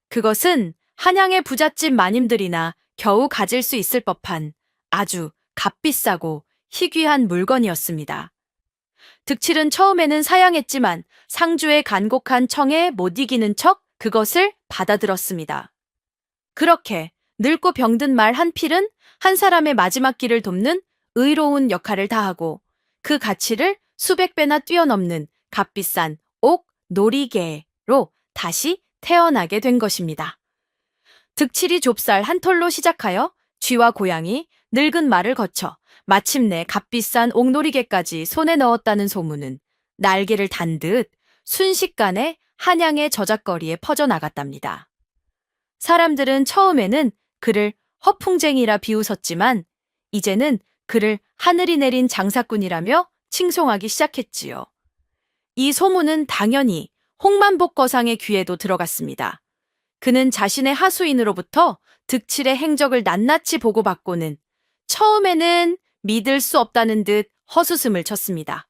그것은 한양의 부잣집 마님들이나 겨우 가질 수 있을 법한 아주 값비싸고 희귀한 물건이었습니다. 득칠은 처음에는 사양했지만 상주의 간곡한 청에 못 이기는 척 그것을 받아들었습니다. 그렇게 늙고 병든 말 한 필은 한 사람의 마지막 길을 돕는 의로운 역할을 다하고 그 가치를 수백 배나 뛰어넘는 값비싼 옥 놀이개로 다시 태어나게 된 것입니다. 득칠이 좁쌀 한 톨로 시작하여 쥐와 고양이, 늙은 말을 거쳐 마침내 값비싼 옥놀이개까지 손에 넣었다는 소문은 날개를 단 듯 순식간에 한양의 저작거리에 퍼져나갔답니다. 사람들은 처음에는 그를 허풍쟁이라 비웃었지만 이제는 그를 하늘이 내린 장사꾼이라며 칭송하기 시작했지요. 이 소문은 당연히 홍만복 거상의 귀에도 들어갔습니다. 그는 자신의 하수인으로부터 득칠의 행적을 낱낱이 보고받고는 처음에는 믿을 수 없다는 듯 헛웃음을 쳤습니다.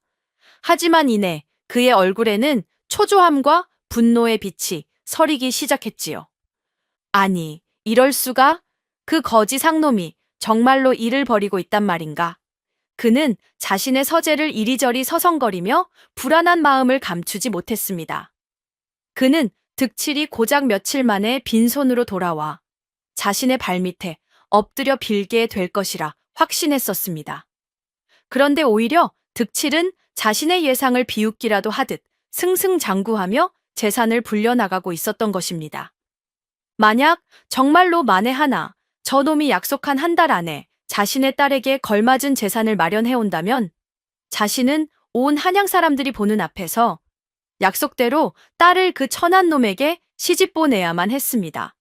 하지만 이내 그의 얼굴에는 초조함과 분노의 빛이 서리기 시작했지요. 아니, 이럴 수가? 그 거지 상놈이 정말로 일을 벌이고 있단 말인가? 그는 자신의 서재를 이리저리 서성거리며 불안한 마음을 감추지 못했습니다. 그는 득칠이 고작 며칠 만에 빈손으로 돌아와 자신의 발밑에 엎드려 빌게 될 것이라 확신했었습니다. 그런데 오히려 득칠은 자신의 예상을 비웃기라도 하듯 승승장구하며 재산을 불려나가고 있었던 것입니다. 만약 정말로 만에 하나 저놈이 약속한 한 달 안에 자신의 딸에게 걸맞은 재산을 마련해온다면 자신은 온 한양 사람들이 보는 앞에서 약속대로 딸을 그 천한 놈에게 시집 보내야만 했습니다.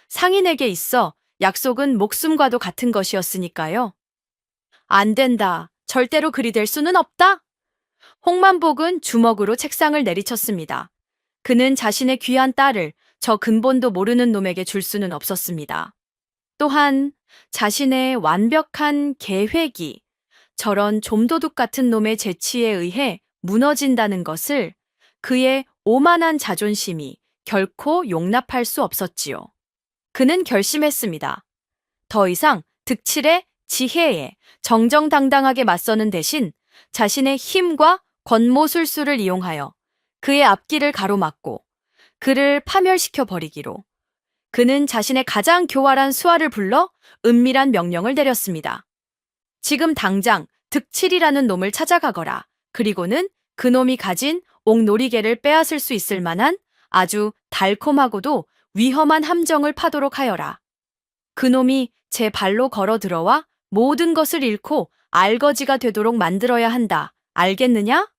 상인에게 있어 약속은 목숨과도 같은 것이었으니까요. 안 된다. 절대로 그리 될 수는 없다. 홍만복은 주먹으로 책상을 내리쳤습니다. 그는 자신의 귀한 딸을 저 근본도 모르는 놈에게 줄 수는 없었습니다. 또한 자신의 완벽한 계획이 저런 좀도둑 같은 놈의 재치에 의해 무너진다는 것을 그의 오만한 자존심이 결코 용납할 수 없었지요. 그는 결심했습니다. 더 이상 득칠의 지혜에 정정당당하게 맞서는 대신 자신의 힘과 권모술수를 이용하여 그의 앞길을 가로막고 그를 파멸시켜 버리기로 그는 자신의 가장 교활한 수하를 불러 은밀한 명령을 내렸습니다. 지금 당장 득칠이라는 놈을 찾아가거라. 그리고는 그 놈이 가진 옥놀이개를 빼앗을 수 있을 만한 아주 달콤하고도 위험한 함정을 파도록 하여라. 그 놈이 제 발로 걸어 들어와 모든 것을 잃고 알거지가 되도록 만들어야 한다. 알겠느냐?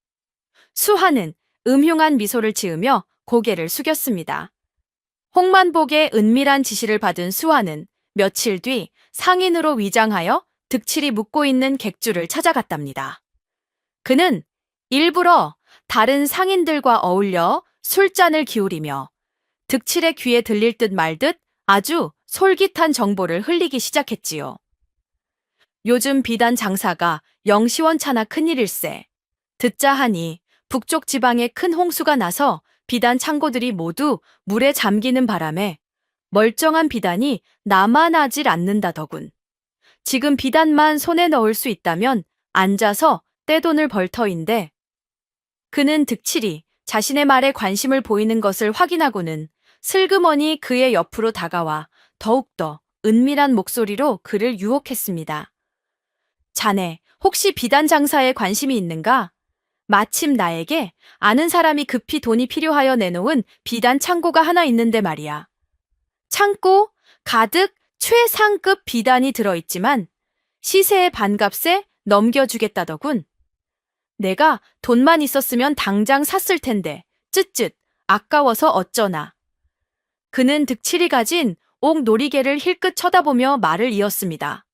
수하는 음흉한 미소를 지으며 고개를 숙였습니다. 홍만복의 은밀한 지시를 받은 수하는 며칠 뒤 상인으로 위장하여 득칠이 묵고 있는 객주를 찾아갔답니다. 그는 일부러 다른 상인들과 어울려 술잔을 기울이며 득칠의 귀에 들릴 듯 말 듯 아주 솔깃한 정보를 흘리기 시작했지요. 요즘 비단 장사가 영 시원찮아 큰일일세. 듣자 하니 북쪽 지방에 큰 홍수가 나서 비단 창고들이 모두 물에 잠기는 바람에 멀쩡한 비단이 남아나질 않는다더군. 지금 비단만 손에 넣을 수 있다면 앉아서 떼돈을 벌 터인데 그는 득칠이 자신의 말에 관심을 보이는 것을 확인하고는 슬그머니 그의 옆으로 다가와 더욱더 은밀한 목소리로 그를 유혹했습니다. 자네, 혹시 비단 장사에 관심이 있는가? 마침 나에게 아는 사람이 급히 돈이 필요하여 내놓은 비단 창고가 하나 있는데 말이야. 창고 가득 최상급 비단이 들어있지만 시세의 반값에 넘겨주겠다더군. 내가 돈만 있었으면 당장 샀을 텐데 쯧쯧 아까워서 어쩌나. 그는 득칠이 가진 옥 놀이개를 힐끗 쳐다보며 말을 이었습니다.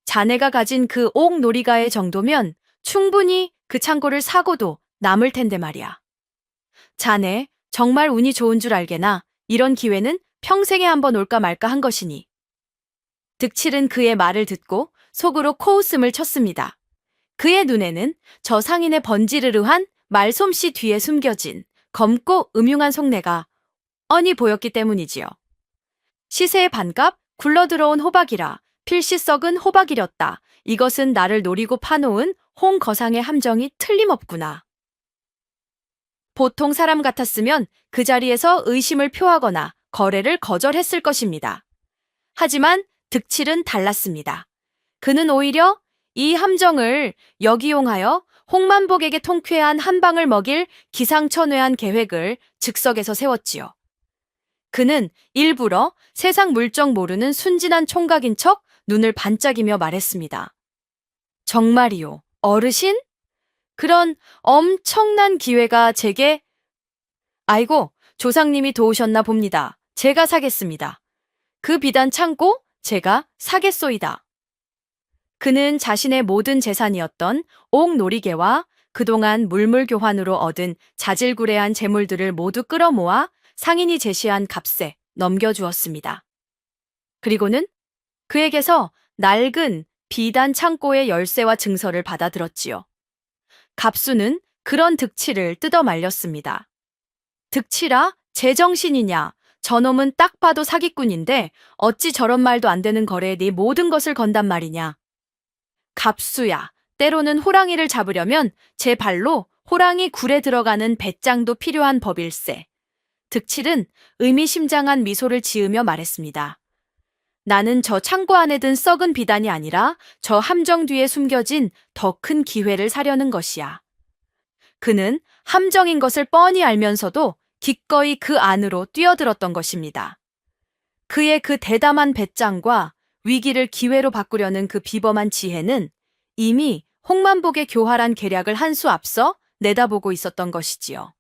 자네가 가진 그 옥 놀이가의 정도면 충분히 그 창고를 사고도 남을 텐데 말이야. 자네 정말 운이 좋은 줄 알게나 이런 기회는 평생에 한번 올까 말까 한 것이니. 득칠은 그의 말을 듣고 속으로 코웃음을 쳤습니다. 그의 눈에는 저 상인의 번지르르한 말솜씨 뒤에 숨겨진 검고 음흉한 속내가 뻔히 보였기 때문이지요. 시세의 반값 굴러들어온 호박이라 필시 썩은 호박이렸다. 이것은 나를 노리고 파놓은 홍 거상의 함정이 틀림없구나. 보통 사람 같았으면 그 자리에서 의심을 표하거나 거래를 거절했을 것입니다. 하지만 득칠은 달랐습니다. 그는 오히려 이 함정을 역이용하여 홍만복에게 통쾌한 한 방을 먹일 기상천외한 계획을 즉석에서 세웠지요. 그는 일부러 세상 물정 모르는 순진한 총각인 척 눈을 반짝이며 말했습니다. 정말이요, 어르신? 그런 엄청난 기회가 제게... 아이고, 조상님이 도우셨나 봅니다. 제가 사겠습니다. 그 비단 창고 제가 사겠소이다. 그는 자신의 모든 재산이었던 옥 놀이개와 그동안 물물교환으로 얻은 자질구레한 재물들을 모두 끌어모아 상인이 제시한 값에 넘겨주었습니다. 그리고는 그에게서 낡은 비단 창고의 열쇠와 증서를 받아들었지요. 갑수는 그런 득치를 뜯어 말렸습니다. 득치라? 제정신이냐? 저놈은 딱 봐도 사기꾼인데 어찌 저런 말도 안 되는 거래에 네 모든 것을 건단 말이냐? 갑수야, 때로는 호랑이를 잡으려면 제 발로 호랑이 굴에 들어가는 배짱도 필요한 법일세. 득칠은 의미심장한 미소를 지으며 말했습니다. 나는 저 창고 안에 든 썩은 비단이 아니라 저 함정 뒤에 숨겨진 더 큰 기회를 사려는 것이야. 그는 함정인 것을 뻔히 알면서도 기꺼이 그 안으로 뛰어들었던 것입니다. 그의 그 대담한 배짱과 위기를 기회로 바꾸려는 그 비범한 지혜는 이미 홍만복의 교활한 계략을 한 수 앞서 내다보고 있었던 것이지요.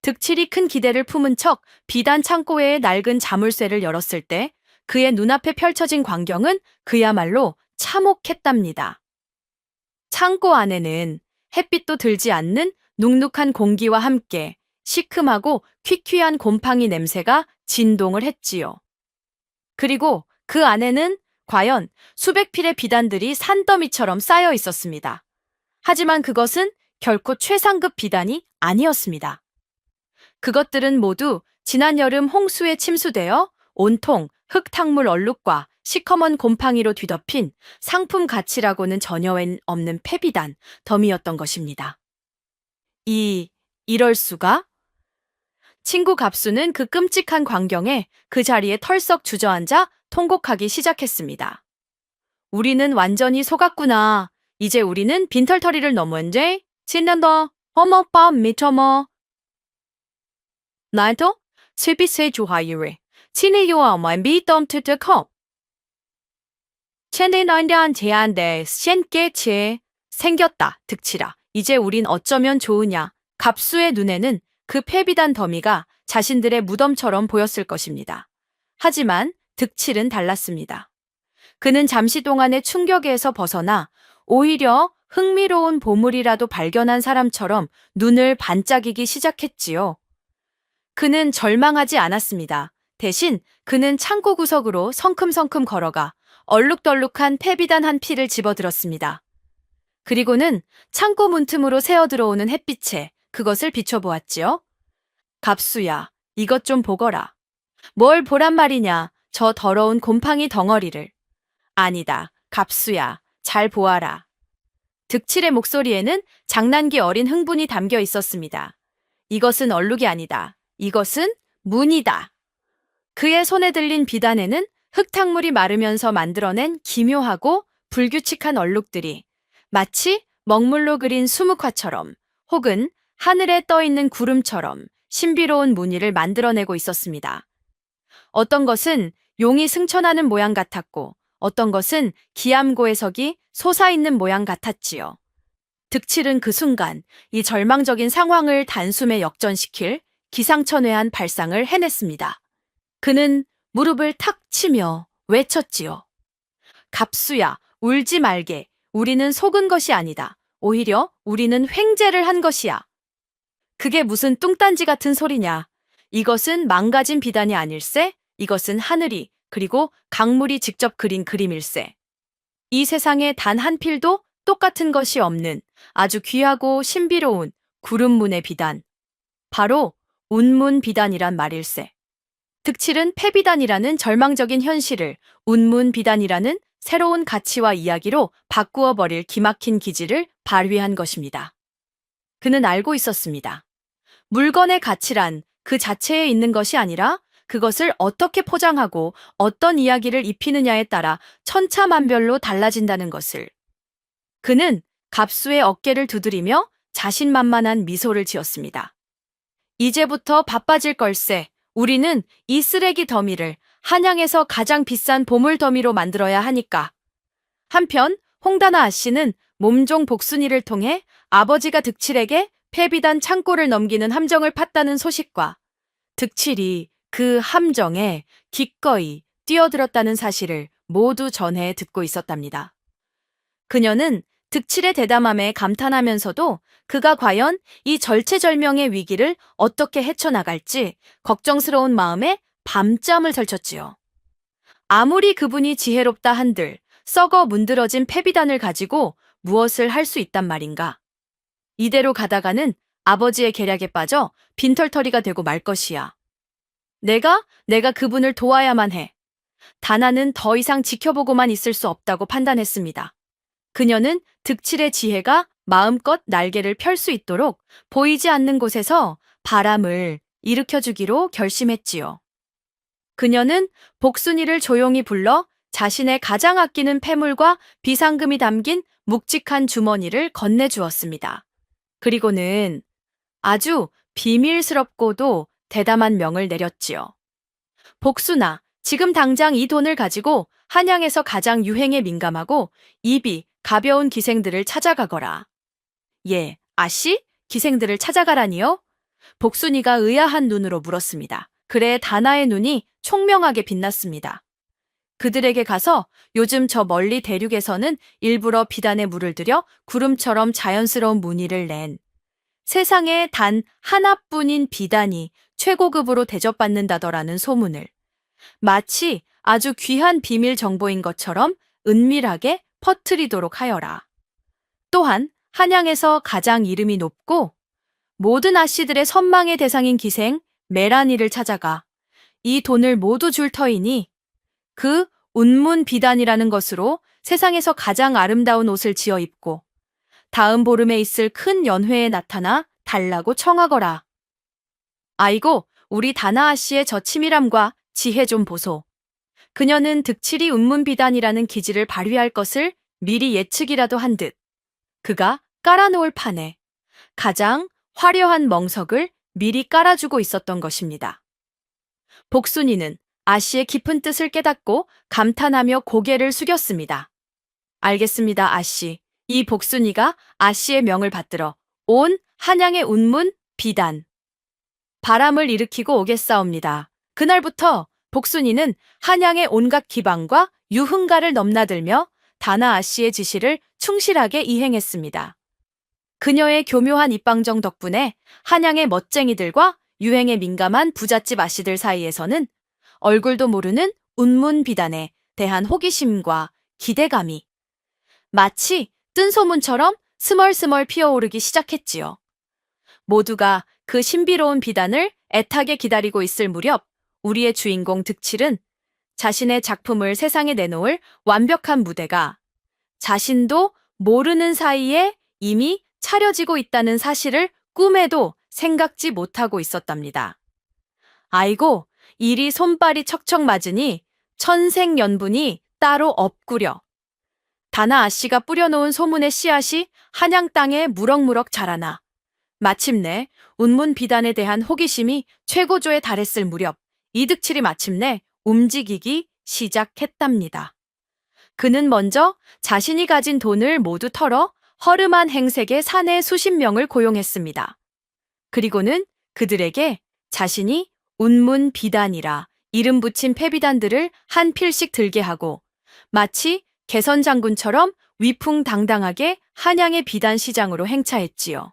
득칠이 큰 기대를 품은 척 비단 창고의 낡은 자물쇠를 열었을 때 그의 눈앞에 펼쳐진 광경은 그야말로 참혹했답니다. 창고 안에는 햇빛도 들지 않는 눅눅한 공기와 함께 시큼하고 퀴퀴한 곰팡이 냄새가 진동을 했지요. 그리고 그 안에는 과연 수백 필의 비단들이 산더미처럼 쌓여 있었습니다. 하지만 그것은 결코 최상급 비단이 아니었습니다. 그것들은 모두 지난 여름 홍수에 침수되어 온통 흙탕물 얼룩과 시커먼 곰팡이로 뒤덮인 상품 가치라고는 전혀 없는 폐비단 덤이었던 것입니다. 이럴 수가? 친구 갑수는 그 끔찍한 광경에 그 자리에 털썩 주저앉아 통곡하기 시작했습니다. 우리는 완전히 속았구나. 이제 우리는 빈털터리를 넘었는데 진단더 어머빠 미쳐머. 나도 스비스의 조하유래 친이요와 만비덤트드컵 첸데난단 제한데 센께체 생겼다 득치라. 이제 우린 어쩌면 좋으냐. 갑수의 눈에는 그 폐비단 더미가 자신들의 무덤처럼 보였을 것입니다. 하지만 득칠은 달랐습니다. 그는 잠시 동안의 충격에서 벗어나 오히려 흥미로운 보물이라도 발견한 사람처럼 눈을 반짝이기 시작했지요. 그는 절망하지 않았습니다. 대신 그는 창고 구석으로 성큼성큼 걸어가 얼룩덜룩한 폐비단 한 필을 집어들었습니다. 그리고는 창고 문틈으로 새어 들어오는 햇빛에 그것을 비춰보았지요. 갑수야, 이것 좀 보거라. 뭘 보란 말이냐, 저 더러운 곰팡이 덩어리를. 아니다, 갑수야, 잘 보아라. 득칠의 목소리에는 장난기 어린 흥분이 담겨 있었습니다. 이것은 얼룩이 아니다. 이것은 문이다. 그의 손에 들린 비단에는 흙탕물이 마르면서 만들어낸 기묘하고 불규칙한 얼룩들이 마치 먹물로 그린 수묵화처럼 혹은 하늘에 떠있는 구름처럼 신비로운 무늬를 만들어내고 있었습니다. 어떤 것은 용이 승천하는 모양 같았고 어떤 것은 기암고의 석이 솟아있는 모양 같았지요. 득칠은 그 순간 이 절망적인 상황을 단숨에 역전시킬 기상천외한 발상을 해냈습니다. 그는 무릎을 탁 치며 외쳤지요. 갑수야, 울지 말게. 우리는 속은 것이 아니다. 오히려 우리는 횡재를 한 것이야. 그게 무슨 뚱딴지 같은 소리냐. 이것은 망가진 비단이 아닐세? 이것은 하늘이, 그리고 강물이 직접 그린 그림일세. 이 세상에 단 한 필도 똑같은 것이 없는 아주 귀하고 신비로운 구름문의 비단. 바로 운문 비단이란 말일세. 득칠은 패비단이라는 절망적인 현실을 운문 비단이라는 새로운 가치와 이야기로 바꾸어 버릴 기막힌 기지를 발휘한 것입니다. 그는 알고 있었습니다. 물건의 가치란 그 자체에 있는 것이 아니라 그것을 어떻게 포장하고 어떤 이야기를 입히느냐에 따라 천차만별로 달라진다는 것을. 그는 갑수의 어깨를 두드리며 자신만만한 미소를 지었습니다. 이제부터 바빠질 걸세. 우리는 이 쓰레기 더미를 한양에서 가장 비싼 보물 더미로 만들어야 하니까. 한편 홍다나 아씨는 몸종 복순이를 통해 아버지가 득칠에게 패비단 창고를 넘기는 함정을 팠다는 소식과 득칠이 그 함정에 기꺼이 뛰어들었다는 사실을 모두 전해 듣고 있었답니다. 그녀는 득칠의 대담함에 감탄하면서도 그가 과연 이 절체절명의 위기를 어떻게 헤쳐나갈지 걱정스러운 마음에 밤잠을 설쳤지요. 아무리 그분이 지혜롭다 한들 썩어 문드러진 패비단을 가지고 무엇을 할 수 있단 말인가. 이대로 가다가는 아버지의 계략에 빠져 빈털터리가 되고 말 것이야. 내가 그분을 도와야만 해. 다나는 더 이상 지켜보고만 있을 수 없다고 판단했습니다. 그녀는 득칠의 지혜가 마음껏 날개를 펼 수 있도록 보이지 않는 곳에서 바람을 일으켜주기로 결심했지요. 그녀는 복순이를 조용히 불러 자신의 가장 아끼는 패물과 비상금이 담긴 묵직한 주머니를 건네주었습니다. 그리고는 아주 비밀스럽고도 대담한 명을 내렸지요. 복순아, 지금 당장 이 돈을 가지고 한양에서 가장 유행에 민감하고 입이 가벼운 기생들을 찾아가거라. 예, 아씨? 기생들을 찾아가라니요? 복순이가 의아한 눈으로 물었습니다. 그래, 다나의 눈이 총명하게 빛났습니다. 그들에게 가서 요즘 저 멀리 대륙에서는 일부러 비단에 물을 들여 구름처럼 자연스러운 무늬를 낸 세상에 단 하나뿐인 비단이 최고급으로 대접받는다더라는 소문을 마치 아주 귀한 비밀 정보인 것처럼 은밀하게 퍼뜨리도록 하여라. 또한 한양에서 가장 이름이 높고 모든 아씨들의 선망의 대상인 기생 메라니를 찾아가 이 돈을 모두 줄 터이니 그 운문 비단이라는 것으로 세상에서 가장 아름다운 옷을 지어 입고 다음 보름에 있을 큰 연회에 나타나 달라고 청하거라. 아이고, 우리 다나 아씨의 저 치밀함과 지혜 좀 보소. 그녀는 득칠이 운문 비단이라는 기지를 발휘할 것을 미리 예측이라도 한 듯 그가 깔아놓을 판에 가장 화려한 멍석을 미리 깔아주고 있었던 것입니다. 복순이는 아씨의 깊은 뜻을 깨닫고 감탄하며 고개를 숙였습니다. 알겠습니다, 아씨. 이 복순이가 아씨의 명을 받들어 온 한양의 운문 비단. 바람을 일으키고 오겠사옵니다. 그날부터 복순이는 한양의 온갖 기방과 유흥가를 넘나들며 다나 아씨의 지시를 충실하게 이행했습니다. 그녀의 교묘한 입방정 덕분에 한양의 멋쟁이들과 유행에 민감한 부잣집 아씨들 사이에서는 얼굴도 모르는 운문 비단에 대한 호기심과 기대감이 마치 뜬 소문처럼 스멀스멀 피어오르기 시작했지요. 모두가 그 신비로운 비단을 애타게 기다리고 있을 무렵 우리의 주인공 득칠은 자신의 작품을 세상에 내놓을 완벽한 무대가 자신도 모르는 사이에 이미 차려지고 있다는 사실을 꿈에도 생각지 못하고 있었답니다. 아이고, 일이 손발이 척척 맞으니 천생연분이 따로 없구려. 다나 아씨가 뿌려놓은 소문의 씨앗이 한양 땅에 무럭무럭 자라나 마침내 운문 비단에 대한 호기심이 최고조에 달했을 무렵 이득칠이 마침내 움직이기 시작했답니다. 그는 먼저 자신이 가진 돈을 모두 털어 허름한 행색의 사내 수십 명을 고용했습니다. 그리고는 그들에게 자신이 운문 비단이라 이름 붙인 패비단들을 한 필씩 들게 하고 마치 개선 장군처럼 위풍당당하게 한양의 비단 시장으로 행차했지요.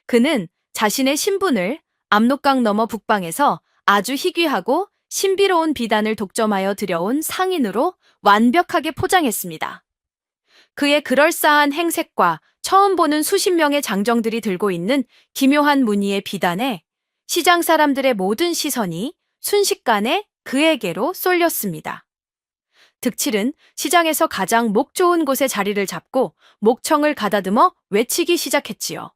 그는 자신의 신분을 압록강 너머 북방에서 아주 희귀하고 신비로운 비단을 독점하여 들여온 상인으로 완벽하게 포장했습니다. 그의 그럴싸한 행색과 처음 보는 수십 명의 장정들이 들고 있는 기묘한 무늬의 비단에 시장 사람들의 모든 시선이 순식간에 그에게로 쏠렸습니다. 득칠은 시장에서 가장 목 좋은 곳에 자리를 잡고 목청을 가다듬어 외치기 시작했지요.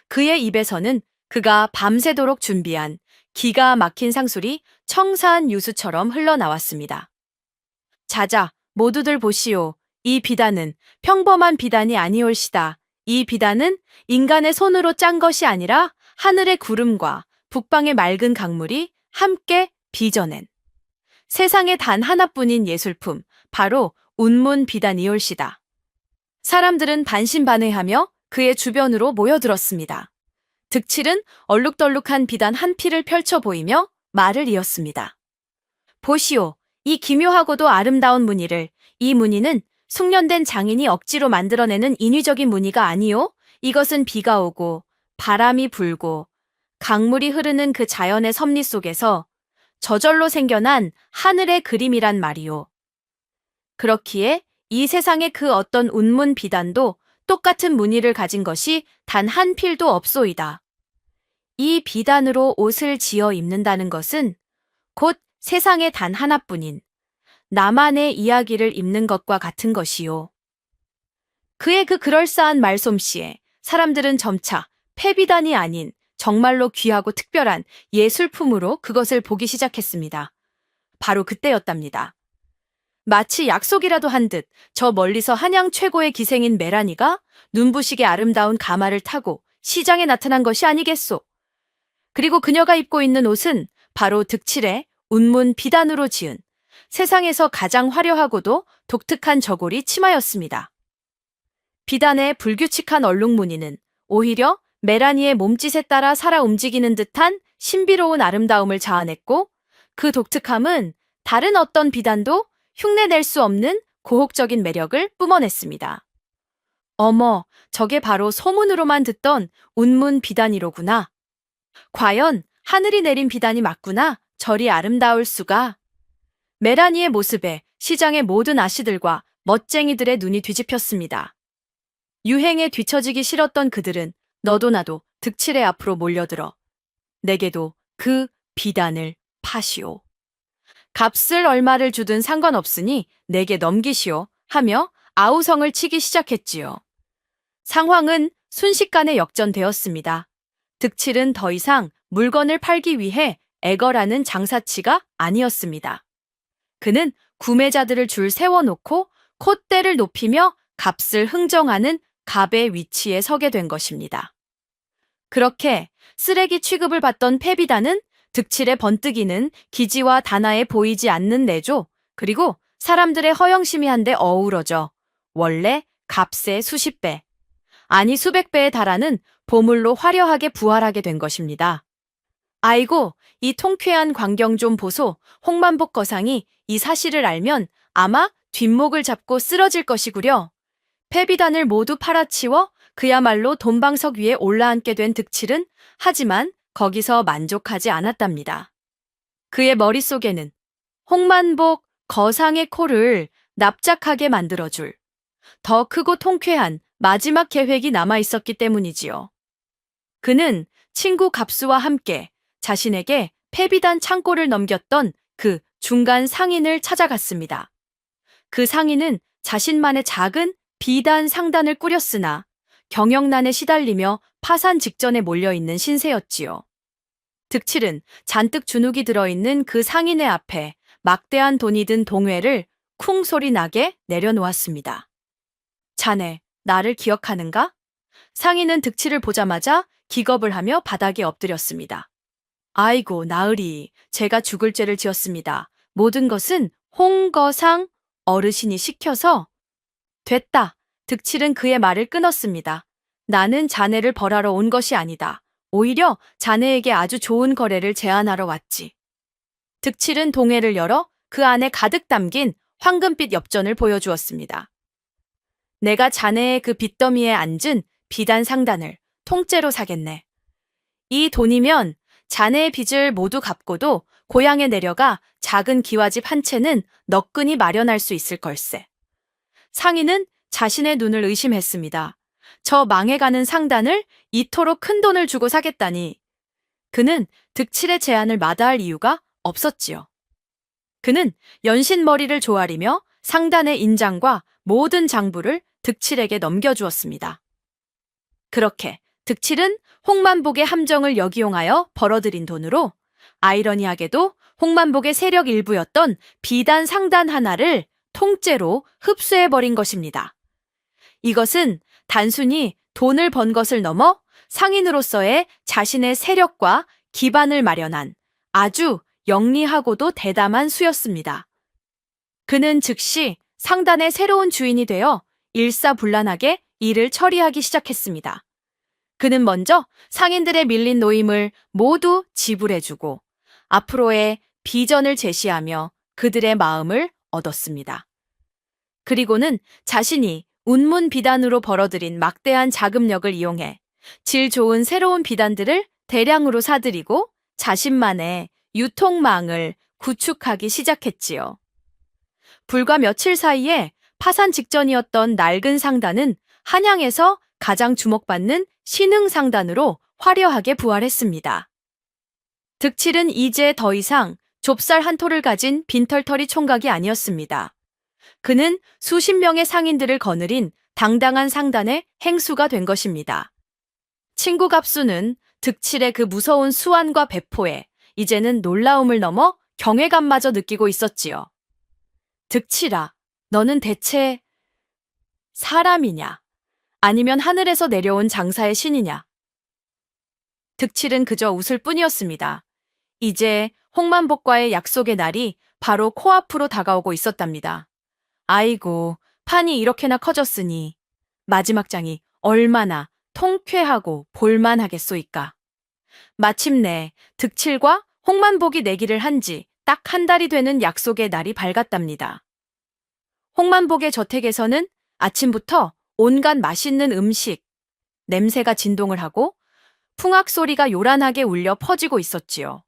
그의 입에서는 그가 밤새도록 준비한 기가 막힌 상술이 청사한 유수처럼 흘러나왔습니다. 자자, 모두들 보시오. 이 비단은 평범한 비단이 아니올시다. 이 비단은 인간의 손으로 짠 것이 아니라 하늘의 구름과 북방의 맑은 강물이 함께 빚어낸 세상에 단 하나뿐인 예술품, 바로 운문 비단이올시다. 사람들은 반신반의하며 그의 주변으로 모여들었습니다. 득칠은 얼룩덜룩한 비단 한 피를 펼쳐 보이며 말을 이었습니다. 보시오, 이 기묘하고도 아름다운 무늬를. 이 무늬는 숙련된 장인이 억지로 만들어내는 인위적인 무늬가 아니요. 이것은 비가 오고 바람이 불고 강물이 흐르는 그 자연의 섭리 속에서 저절로 생겨난 하늘의 그림이란 말이요. 그렇기에 이 세상의 그 어떤 운문 비단도 똑같은 무늬를 가진 것이 단 한 필도 없소이다. 이 비단으로 옷을 지어 입는다는 것은 곧 세상에 단 하나뿐인 나만의 이야기를 입는 것과 같은 것이요. 그의 그 그럴싸한 말솜씨에 사람들은 점차 패비단이 아닌 정말로 귀하고 특별한 예술품으로 그것을 보기 시작했습니다. 바로 그때였답니다. 마치 약속이라도 한 듯 저 멀리서 한양 최고의 기생인 메라니가 눈부시게 아름다운 가마를 타고 시장에 나타난 것이 아니겠소. 그리고 그녀가 입고 있는 옷은 바로 득칠의 운문 비단으로 지은 세상에서 가장 화려하고도 독특한 저고리 치마였습니다. 비단의 불규칙한 얼룩 무늬는 오히려 메라니의 몸짓에 따라 살아 움직이는 듯한 신비로운 아름다움을 자아냈고 그 독특함은 다른 어떤 비단도 흉내낼 수 없는 고혹적인 매력을 뿜어냈습니다. 어머, 저게 바로 소문으로만 듣던 운문 비단이로구나. 과연 하늘이 내린 비단이 맞구나. 저리 아름다울 수가. 메라니의 모습에 시장의 모든 아씨들과 멋쟁이들의 눈이 뒤집혔습니다. 유행에 뒤처지기 싫었던 그들은 너도 나도 득칠의 앞으로 몰려들어 내게도 그 비단을 파시오. 값을 얼마를 주든 상관없으니 내게 넘기시오 하며 아우성을 치기 시작했지요. 상황은 순식간에 역전되었습니다. 득칠은 더 이상 물건을 팔기 위해 애걸하는 장사치가 아니었습니다. 그는 구매자들을 줄 세워놓고 콧대를 높이며 값을 흥정하는 갑의 위치에 서게 된 것입니다. 그렇게 쓰레기 취급을 받던 패비단은 득칠의 번뜩이는 기지와 단아에 보이지 않는 내조, 그리고 사람들의 허영심이 한데 어우러져 원래 값의 수십 배, 아니 수백 배에 달하는 보물로 화려하게 부활하게 된 것입니다. 아이고, 이 통쾌한 광경 좀 보소. 홍만복 거상이 이 사실을 알면 아마 뒷목을 잡고 쓰러질 것이구려. 패비단을 모두 팔아치워 그야말로 돈방석 위에 올라앉게 된 득칠은 하지만 거기서 만족하지 않았답니다. 그의 머릿속에는 홍만복 거상의 코를 납작하게 만들어줄 더 크고 통쾌한 마지막 계획이 남아 있었기 때문이지요. 그는 친구 갑수와 함께 자신에게 패비단 창고를 넘겼던 그 중간 상인을 찾아갔습니다. 그 상인은 자신만의 작은 비단 상단을 꾸렸으나 경영난에 시달리며 파산 직전에 몰려있는 신세였지요. 득칠은 잔뜩 주눅이 들어있는 그 상인의 앞에 막대한 돈이 든 동회를 쿵 소리 나게 내려놓았습니다. 자네, 나를 기억하는가? 상인은 득칠을 보자마자 기겁을 하며 바닥에 엎드렸습니다. 아이고, 나으리, 제가 죽을 죄를 지었습니다. 모든 것은 홍거상 어르신이 시켜서. 됐다. 득칠은 그의 말을 끊었습니다. 나는 자네를 벌하러 온 것이 아니다. 오히려 자네에게 아주 좋은 거래를 제안하러 왔지. 득칠은 동해를 열어 그 안에 가득 담긴 황금빛 엽전을 보여주었습니다. 내가 자네의 그 빚더미에 앉은 비단 상단을 통째로 사겠네. 이 돈이면 자네의 빚을 모두 갚고도 고향에 내려가 작은 기와집 한 채는 너끈히 마련할 수 있을 걸세. 상인은 자신의 눈을 의심했습니다. 저 망해가는 상단을 이토록 큰 돈을 주고 사겠다니. 그는 득칠의 제안을 마다할 이유가 없었지요. 그는 연신머리를 조아리며 상단의 인장과 모든 장부를 득칠에게 넘겨주었습니다. 그렇게 득칠은 홍만복의 함정을 역이용하여 벌어들인 돈으로 아이러니하게도 홍만복의 세력 일부였던 비단 상단 하나를 통째로 흡수해버린 것입니다. 이것은 단순히 돈을 번 것을 넘어 상인으로서의 자신의 세력과 기반을 마련한 아주 영리하고도 대담한 수였습니다. 그는 즉시 상단의 새로운 주인이 되어 일사불란하게 일을 처리하기 시작했습니다. 그는 먼저 상인들의 밀린 노임을 모두 지불해주고 앞으로의 비전을 제시하며 그들의 마음을 얻었습니다. 그리고는 자신이 운문 비단으로 벌어들인 막대한 자금력을 이용해 질 좋은 새로운 비단들을 대량으로 사들이고 자신만의 유통망을 구축하기 시작했지요. 불과 며칠 사이에 파산 직전이었던 낡은 상단은 한양에서 가장 주목받는 신흥 상단으로 화려하게 부활했습니다. 득칠은 이제 더 이상 좁쌀 한 톨을 가진 빈털터리 총각이 아니었습니다. 그는 수십 명의 상인들을 거느린 당당한 상단의 행수가 된 것입니다. 친구 갑수는 득칠의 그 무서운 수완과 배포에 이제는 놀라움을 넘어 경외감마저 느끼고 있었지요. 득칠아, 너는 대체 사람이냐? 아니면 하늘에서 내려온 장사의 신이냐? 득칠은 그저 웃을 뿐이었습니다. 이제 홍만복과의 약속의 날이 바로 코앞으로 다가오고 있었답니다. 아이고, 판이 이렇게나 커졌으니 마지막 장이 얼마나 통쾌하고 볼만하겠소이까. 마침내 득칠과 홍만복이 내기를 한 지 딱 한 달이 되는 약속의 날이 밝았답니다. 홍만복의 저택에서는 아침부터 온갖 맛있는 음식, 냄새가 진동을 하고 풍악 소리가 요란하게 울려 퍼지고 있었지요.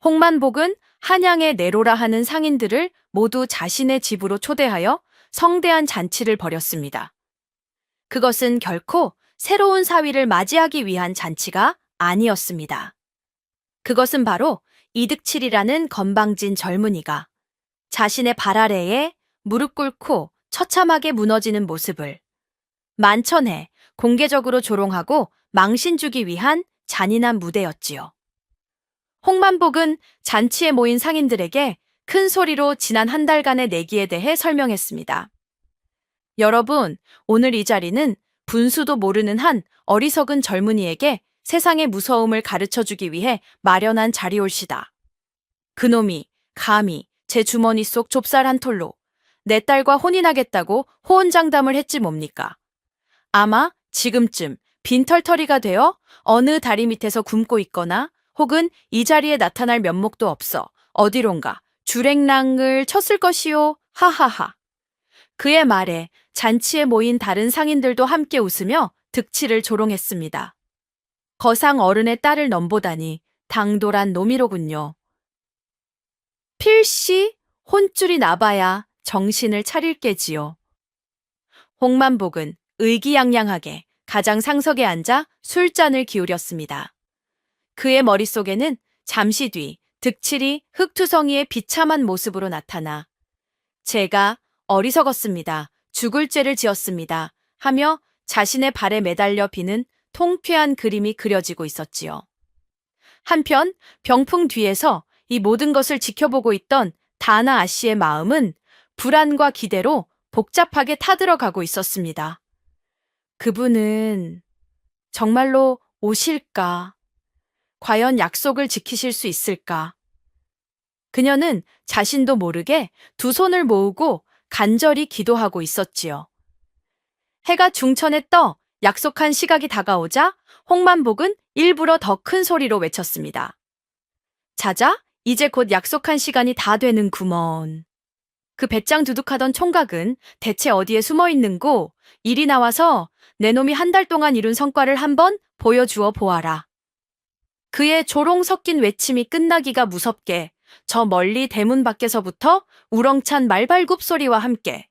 홍만복은 한양에 내로라 하는 상인들을 모두 자신의 집으로 초대하여 성대한 잔치를 벌였습니다. 그것은 결코 새로운 사위를 맞이하기 위한 잔치가 아니었습니다. 그것은 바로 이득칠이라는 건방진 젊은이가 자신의 발 아래에 무릎 꿇고 처참하게 무너지는 모습을 만천해 공개적으로 조롱하고 망신 주기 위한 잔인한 무대였지요. 홍만복은 잔치에 모인 상인들에게 큰 소리로 지난 한 달간의 내기에 대해 설명했습니다. 여러분, 오늘 이 자리는 분수도 모르는 한 어리석은 젊은이에게 세상의 무서움을 가르쳐주기 위해 마련한 자리올시다. 그놈이 감히 제 주머니 속 좁쌀 한 톨로 내 딸과 혼인하겠다고 호언장담을 했지 뭡니까? 아마 지금쯤 빈털터리가 되어 어느 다리 밑에서 굶고 있거나 혹은 이 자리에 나타날 면목도 없어 어디론가 주랭랑을 쳤을 것이요. 하하하. 그의 말에 잔치에 모인 다른 상인들도 함께 웃으며 득칠을 조롱했습니다. 거상 어른의 딸을 넘보다니 당돌한 놈이로군요. 필시 혼줄이 나봐야 정신을 차릴 게지요. 홍만복은 의기양양하게 가장 상석에 앉아 술잔을 기울였습니다. 그의 머릿속에는 잠시 뒤 득칠이 흙투성이의 비참한 모습으로 나타나 제가 어리석었습니다. 죽을 죄를 지었습니다. 하며 자신의 발에 매달려 비는 통쾌한 그림이 그려지고 있었지요. 한편 병풍 뒤에서 이 모든 것을 지켜보고 있던 다나 아씨의 마음은 불안과 기대로 복잡하게 타들어가고 있었습니다. 그분은 정말로 오실까? 과연 약속을 지키실 수 있을까? 그녀는 자신도 모르게 두 손을 모으고 간절히 기도하고 있었지요. 해가 중천에 떠 약속한 시각이 다가오자 홍만복은 일부러 더 큰 소리로 외쳤습니다. 자자, 이제 곧 약속한 시간이 다 되는구먼. 그 배짱 두둑하던 총각은 대체 어디에 숨어 있는고? 이리 나와서 내 놈이 한 달 동안 이룬 성과를 한번 보여주어 보아라. 그의 조롱 섞인 외침이 끝나기가 무섭게 저 멀리 대문 밖에서부터 우렁찬 말발굽 소리와 함께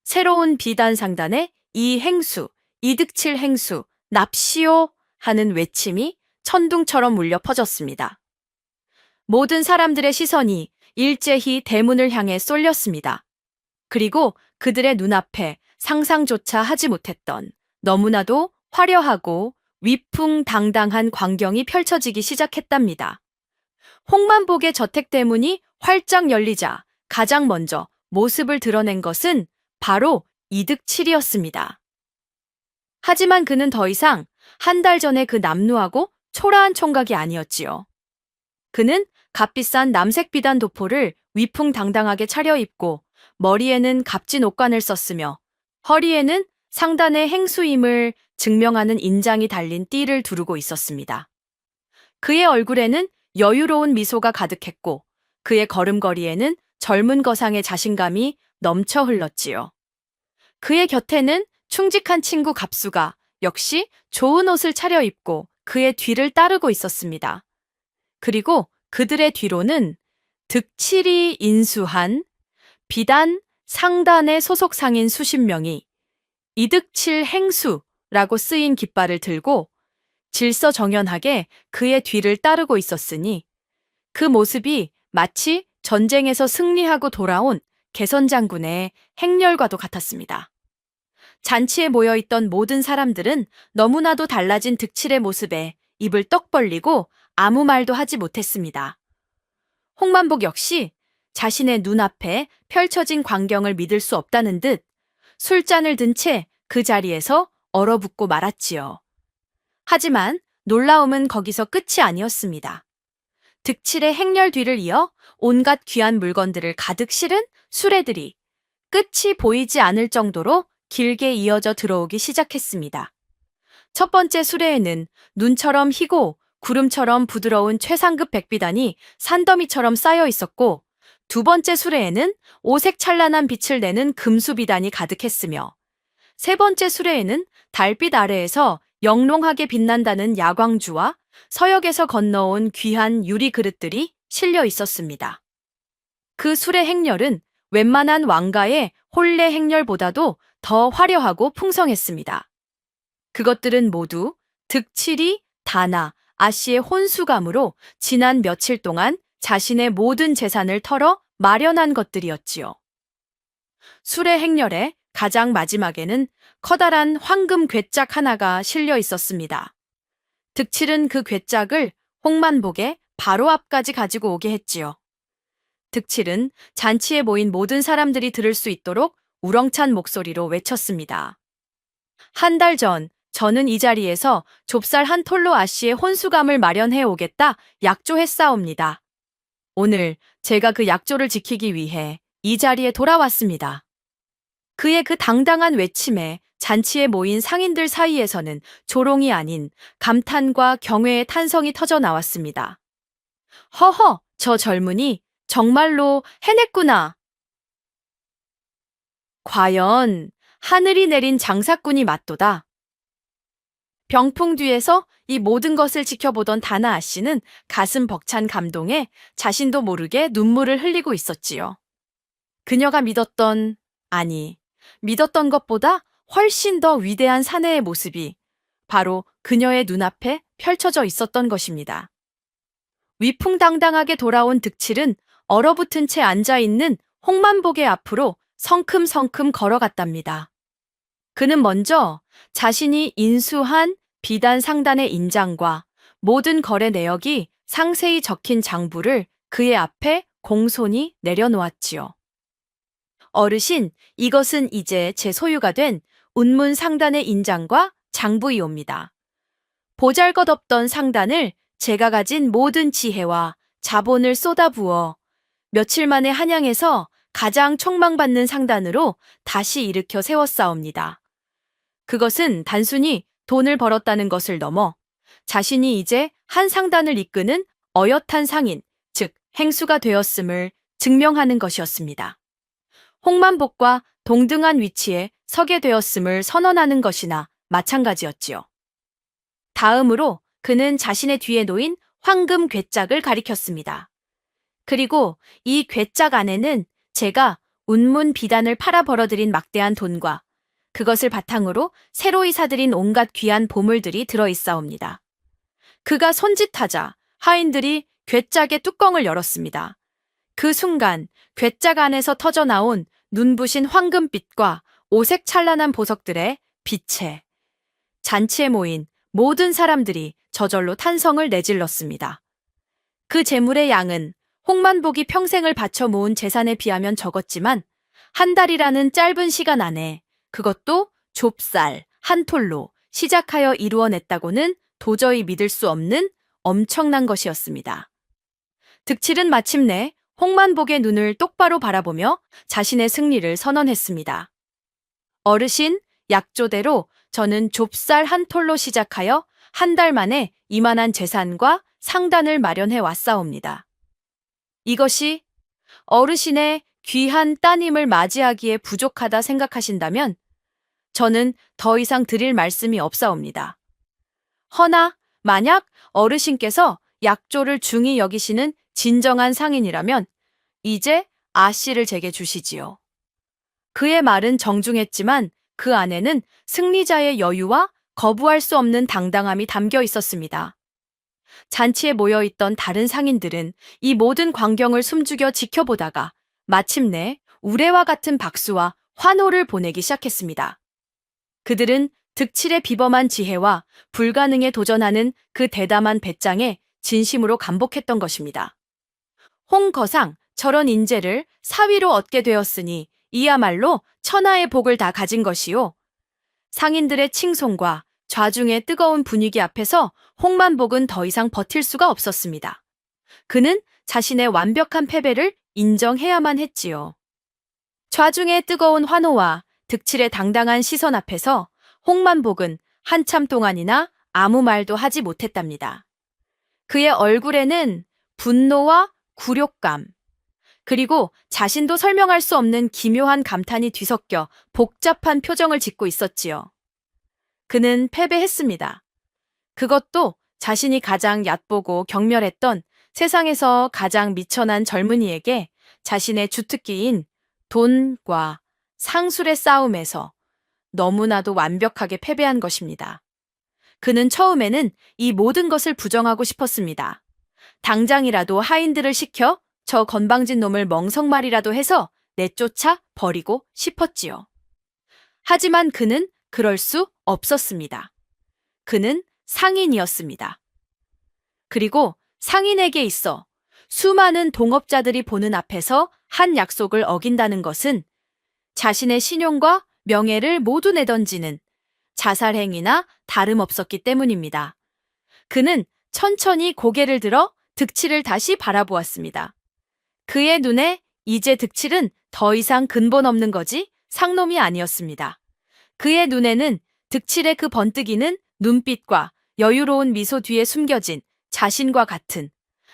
새로운 비단 상단에 이 행수, 이득칠 행수, 납시오 하는 외침이 천둥처럼 울려 퍼졌습니다. 모든 사람들의 시선이 일제히 대문을 향해 쏠렸습니다. 그리고 그들의 눈앞에 상상조차 하지 못했던 너무나도 화려하고 위풍당당한 광경이 펼쳐지기 시작했답니다. 홍만복의 저택 대문이 활짝 열리자 가장 먼저 모습을 드러낸 것은 바로 이득칠이었습니다. 하지만 그는 더 이상 한 달 전에 그 남루하고 초라한 총각이 아니었지요. 그는 값비싼 남색 비단 도포를 위풍당당하게 차려입고 머리에는 값진 옷관을 썼으며 허리에는 상단의 행수임을 증명하는 인장이 달린 띠를 두르고 있었습니다. 그의 얼굴에는 여유로운 미소가 가득했고 그의 걸음걸이에는 젊은 거상의 자신감이 넘쳐 흘렀지요. 그의 곁에는 충직한 친구 갑수가 역시 좋은 옷을 차려입고 그의 뒤를 따르고 있었습니다. 그리고 그들의 뒤로는 득칠이 인수한 비단 상단의 소속 상인 수십 명이 이득칠 행수라고 쓰인 깃발을 들고 질서정연하게 그의 뒤를 따르고 있었으니 그 모습이 마치 전쟁에서 승리하고 돌아온 개선장군의 행렬과도 같았습니다. 잔치에 모여있던 모든 사람들은 너무나도 달라진 득칠의 모습에 입을 떡 벌리고 아무 말도 하지 못했습니다. 홍만복 역시 자신의 눈앞에 펼쳐진 광경을 믿을 수 없다는 듯 술잔을 든 채 그 자리에서 얼어붙고 말았지요. 하지만 놀라움은 거기서 끝이 아니었습니다. 득칠의 행렬 뒤를 이어 온갖 귀한 물건들을 가득 실은 수레들이 끝이 보이지 않을 정도로 길게 이어져 들어오기 시작했습니다. 첫 번째 수레에는 눈처럼 희고 구름처럼 부드러운 최상급 백비단이 산더미처럼 쌓여 있었고 두 번째 수레에는 오색 찬란한 빛을 내는 금수비단이 가득했으며 세 번째 수레에는 달빛 아래에서 영롱하게 빛난다는 야광주와 서역에서 건너온 귀한 유리 그릇들이 실려 있었습니다. 그 수레 행렬은 웬만한 왕가의 혼례 행렬보다도 더 화려하고 풍성했습니다. 그것들은 모두 득칠이 다나 아씨의 혼수감으로 지난 며칠 동안 자신의 모든 재산을 털어 마련한 것들이었지요. 수레 행렬의 가장 마지막에는 커다란 황금 괴짝 하나가 실려 있었습니다. 득칠은 그 괴짝을 홍만복의 바로 앞까지 가지고 오게 했지요. 득칠은 잔치에 모인 모든 사람들이 들을 수 있도록 우렁찬 목소리로 외쳤습니다. 한 달 전 저는 이 자리에서 좁쌀 한 톨로 아씨의 혼수감을 마련해 오겠다 약조했사옵니다. 오늘 제가 그 약조를 지키기 위해 이 자리에 돌아왔습니다. 그의 그 당당한 외침에 잔치에 모인 상인들 사이에서는 조롱이 아닌 감탄과 경외의 탄성이 터져 나왔습니다. 허허, 저 젊은이 정말로 해냈구나. 과연 하늘이 내린 장사꾼이 맞도다. 병풍 뒤에서 이 모든 것을 지켜보던 다나 아씨는 가슴 벅찬 감동에 자신도 모르게 눈물을 흘리고 있었지요. 그녀가 믿었던 것보다 훨씬 더 위대한 사내의 모습이 바로 그녀의 눈앞에 펼쳐져 있었던 것입니다. 위풍당당하게 돌아온 득칠은 얼어붙은 채 앉아있는 홍만복의 앞으로 성큼성큼 걸어갔답니다. 그는 먼저 자신이 인수한 비단 상단의 인장과 모든 거래 내역이 상세히 적힌 장부를 그의 앞에 공손히 내려놓았지요. 어르신, 이것은 이제 제 소유가 된 운문 상단의 인장과 장부이옵니다. 보잘것없던 상단을 제가 가진 모든 지혜와 자본을 쏟아부어 며칠 만에 한양에서 가장 촉망받는 상단으로 다시 일으켜 세웠사옵니다. 그것은 단순히 돈을 벌었다는 것을 넘어 자신이 이제 한 상단을 이끄는 어엿한 상인, 즉 행수가 되었음을 증명하는 것이었습니다. 홍만복과 동등한 위치에 서게 되었음을 선언하는 것이나 마찬가지였지요. 다음으로 그는 자신의 뒤에 놓인 황금 괴짝을 가리켰습니다. 그리고 이 괴짝 안에는 제가 운문 비단을 팔아 벌어들인 막대한 돈과 그것을 바탕으로 새로이 사들인 온갖 귀한 보물들이 들어있사옵니다. 그가 손짓하자 하인들이 괴짝의 뚜껑을 열었습니다. 그 순간 괴짝 안에서 터져나온 눈부신 황금빛과 오색 찬란한 보석들의 빛에 잔치에 모인 모든 사람들이 저절로 탄성을 내질렀습니다. 그 재물의 양은 홍만복이 평생을 바쳐 모은 재산에 비하면 적었지만 한 달이라는 짧은 시간 안에 그것도 좁쌀 한 톨로 시작하여 이루어냈다고는 도저히 믿을 수 없는 엄청난 것이었습니다. 득칠은 마침내 홍만복의 눈을 똑바로 바라보며 자신의 승리를 선언했습니다. 어르신, 약조대로 저는 좁쌀 한 톨로 시작하여 한 달 만에 이만한 재산과 상단을 마련해 왔사옵니다. 이것이 어르신의 귀한 따님을 맞이하기에 부족하다 생각하신다면 저는 더 이상 드릴 말씀이 없사옵니다. 허나 만약 어르신께서 약조를 중히 여기시는 진정한 상인이라면 이제 아씨를 제게 주시지요. 그의 말은 정중했지만 그 안에는 승리자의 여유와 거부할 수 없는 당당함이 담겨 있었습니다. 잔치에 모여있던 다른 상인들은 이 모든 광경을 숨죽여 지켜보다가 마침내 우레와 같은 박수와 환호를 보내기 시작했습니다. 그들은 득칠의 비범한 지혜와 불가능에 도전하는 그 대담한 배짱에 진심으로 감복했던 것입니다. 홍 거상, 저런 인재를 사위로 얻게 되었으니 이야말로 천하의 복을 다 가진 것이요. 상인들의 칭송과 좌중의 뜨거운 분위기 앞에서 홍만복은 더 이상 버틸 수가 없었습니다. 그는 자신의 완벽한 패배를 인정해야만 했지요. 좌중의 뜨거운 환호와 득칠의 당당한 시선 앞에서 홍만복은 한참 동안이나 아무 말도 하지 못했답니다. 그의 얼굴에는 분노와 굴욕감, 그리고 자신도 설명할 수 없는 기묘한 감탄이 뒤섞여 복잡한 표정을 짓고 있었지요. 그는 패배했습니다. 그것도 자신이 가장 얕보고 경멸했던 세상에서 가장 미천한 젊은이에게 자신의 주특기인 돈과 상술의 싸움에서 너무나도 완벽하게 패배한 것입니다. 그는 처음에는 이 모든 것을 부정하고 싶었습니다. 당장이라도 하인들을 시켜 저 건방진 놈을 멍석말이라도 해서 내쫓아 버리고 싶었지요. 하지만 그는 그럴 수 없었습니다. 그는 상인이었습니다. 그리고 상인에게 있어 수많은 동업자들이 보는 앞에서 한 약속을 어긴다는 것은 자신의 신용과 명예를 모두 내던지는 자살행위나 다름없었기 때문입니다. 그는 천천히 고개를 들어 득칠을 다시 바라보았습니다. 그의 눈에 이제 득칠은 더 이상 근본 없는 거지 상놈이 아니었습니다. 그의 눈에는 득칠의 그 번뜩이는 눈빛과 여유로운 미소 뒤에 숨겨진 자신과 같은,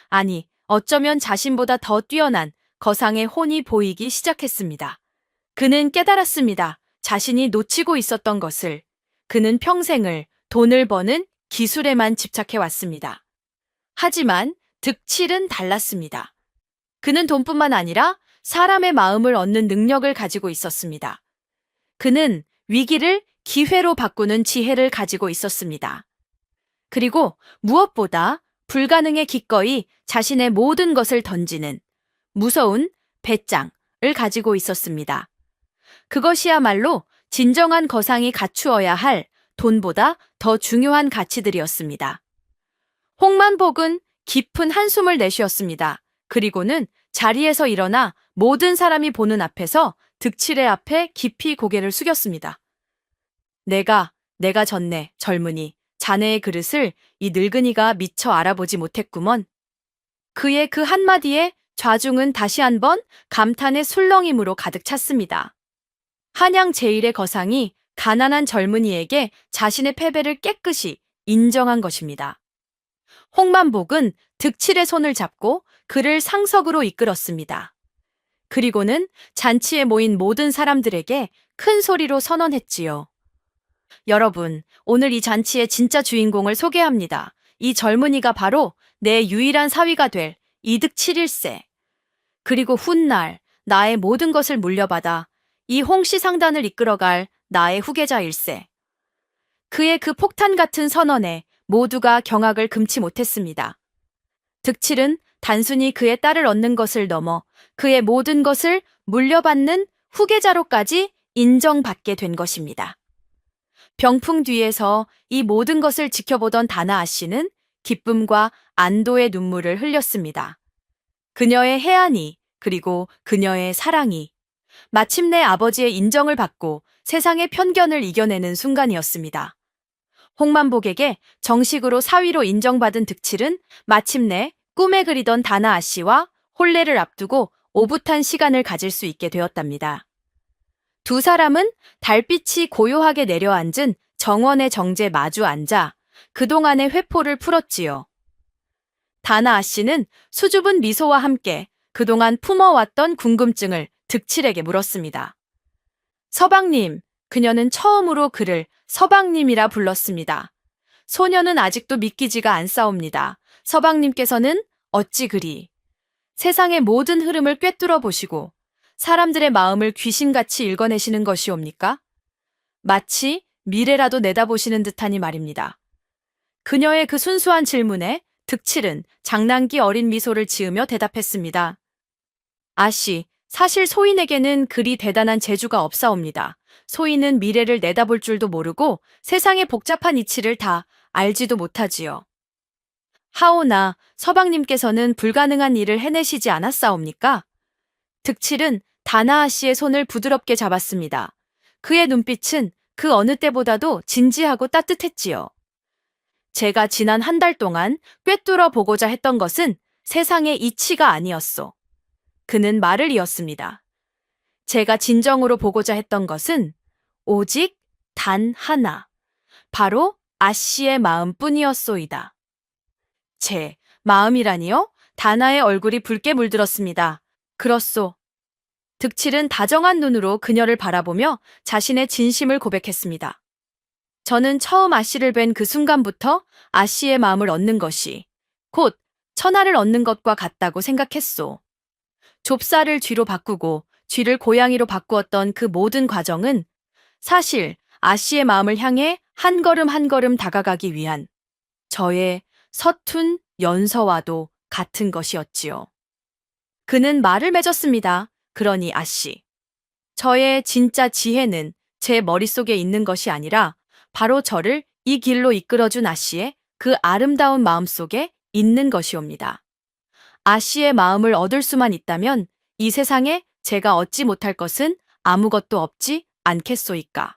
아니 어쩌면 자신보다 더 뛰어난 거상의 혼이 보이기 시작했습니다. 그는 깨달았습니다. 자신이 놓치고 있었던 것을. 그는 평생을 돈을 버는 기술에만 집착해 왔습니다. 하지만 득칠은 달랐습니다. 그는 돈뿐만 아니라 사람의 마음을 얻는 능력을 가지고 있었습니다. 그는 위기를 기회로 바꾸는 지혜를 가지고 있었습니다. 그리고 무엇보다 불가능에 기꺼이 자신의 모든 것을 던지는 무서운 배짱을 가지고 있었습니다. 그것이야말로 진정한 거상이 갖추어야 할 돈보다 더 중요한 가치들이었습니다. 홍만복은 깊은 한숨을 내쉬었습니다. 그리고는 자리에서 일어나 모든 사람이 보는 앞에서 득칠의 앞에 깊이 고개를 숙였습니다. 내가 졌네, 젊은이. 자네의 그릇을 이 늙은이가 미처 알아보지 못했구먼. 그의 그 한마디에 좌중은 다시 한번 감탄의 술렁임으로 가득 찼습니다. 한양 제1의 거상이 가난한 젊은이에게 자신의 패배를 깨끗이 인정한 것입니다. 홍만복은 득칠의 손을 잡고 그를 상석으로 이끌었습니다. 그리고는 잔치에 모인 모든 사람들에게 큰 소리로 선언했지요. 여러분, 오늘 이 잔치의 진짜 주인공을 소개합니다. 이 젊은이가 바로 내 유일한 사위가 될 이득 7일세. 그리고 훗날 나의 모든 것을 물려받아 이 홍씨 상단을 이끌어갈 나의 후계자일세. 그의 그 폭탄 같은 선언에 모두가 경악을 금치 못했습니다. 득칠은 단순히 그의 딸을 얻는 것을 넘어 그의 모든 것을 물려받는 후계자로까지 인정받게 된 것입니다. 병풍 뒤에서 이 모든 것을 지켜보던 다나아 씨는 기쁨과 안도의 눈물을 흘렸습니다. 그녀의 해안이 그리고 그녀의 사랑이 마침내 아버지의 인정을 받고 세상의 편견을 이겨내는 순간이었습니다. 홍만복에게 정식으로 사위로 인정받은 득칠은 마침내 꿈에 그리던 다나아 씨와 혼례를 앞두고 오붓한 시간을 가질 수 있게 되었답니다. 두 사람은 달빛이 고요하게 내려앉은 정원의 정제 마주 앉아 그동안의 회포를 풀었지요. 다나아 씨는 수줍은 미소와 함께 그동안 품어왔던 궁금증을 득칠에게 물었습니다. 서방님, 그녀는 처음으로 그를 서방님이라 불렀습니다. 소녀는 아직도 믿기지가 않사옵니다. 서방님께서는 어찌 그리 세상의 모든 흐름을 꿰뚫어 보시고 사람들의 마음을 귀신같이 읽어내시는 것이옵니까? 마치 미래라도 내다보시는 듯하니 말입니다. 그녀의 그 순수한 질문에 득칠은 장난기 어린 미소를 지으며 대답했습니다. 아씨, 사실 소인에게는 그리 대단한 재주가 없사옵니다. 소인은 미래를 내다볼 줄도 모르고 세상의 복잡한 이치를 다 알지도 못하지요. 하오나 서방님께서는 불가능한 일을 해내시지 않았사옵니까? 득칠은 다나아 씨의 손을 부드럽게 잡았습니다. 그의 눈빛은 그 어느 때보다도 진지하고 따뜻했지요. 제가 지난 한 달 동안 꿰뚫어 보고자 했던 것은 세상의 이치가 아니었소. 그는 말을 이었습니다. 제가 진정으로 보고자 했던 것은 오직 단 하나, 바로 아씨의 마음뿐이었소이다. 제 마음이라니요? 다나의 얼굴이 붉게 물들었습니다. 그렇소. 득칠은 다정한 눈으로 그녀를 바라보며 자신의 진심을 고백했습니다. 저는 처음 아씨를 뵌 그 순간부터 아씨의 마음을 얻는 것이 곧 천하를 얻는 것과 같다고 생각했소. 좁쌀을 쥐로 바꾸고 쥐를 고양이로 바꾸었던 그 모든 과정은 사실 아씨의 마음을 향해 한 걸음 한 걸음 다가가기 위한 저의 서툰 연서와도 같은 것이었지요. 그는 말을 맺었습니다. 그러니 아씨, 저의 진짜 지혜는 제 머릿속에 있는 것이 아니라 바로 저를 이 길로 이끌어준 아씨의 그 아름다운 마음속에 있는 것이옵니다. 아씨의 마음을 얻을 수만 있다면 이 세상에 제가 얻지 못할 것은 아무것도 없지 않겠소이까.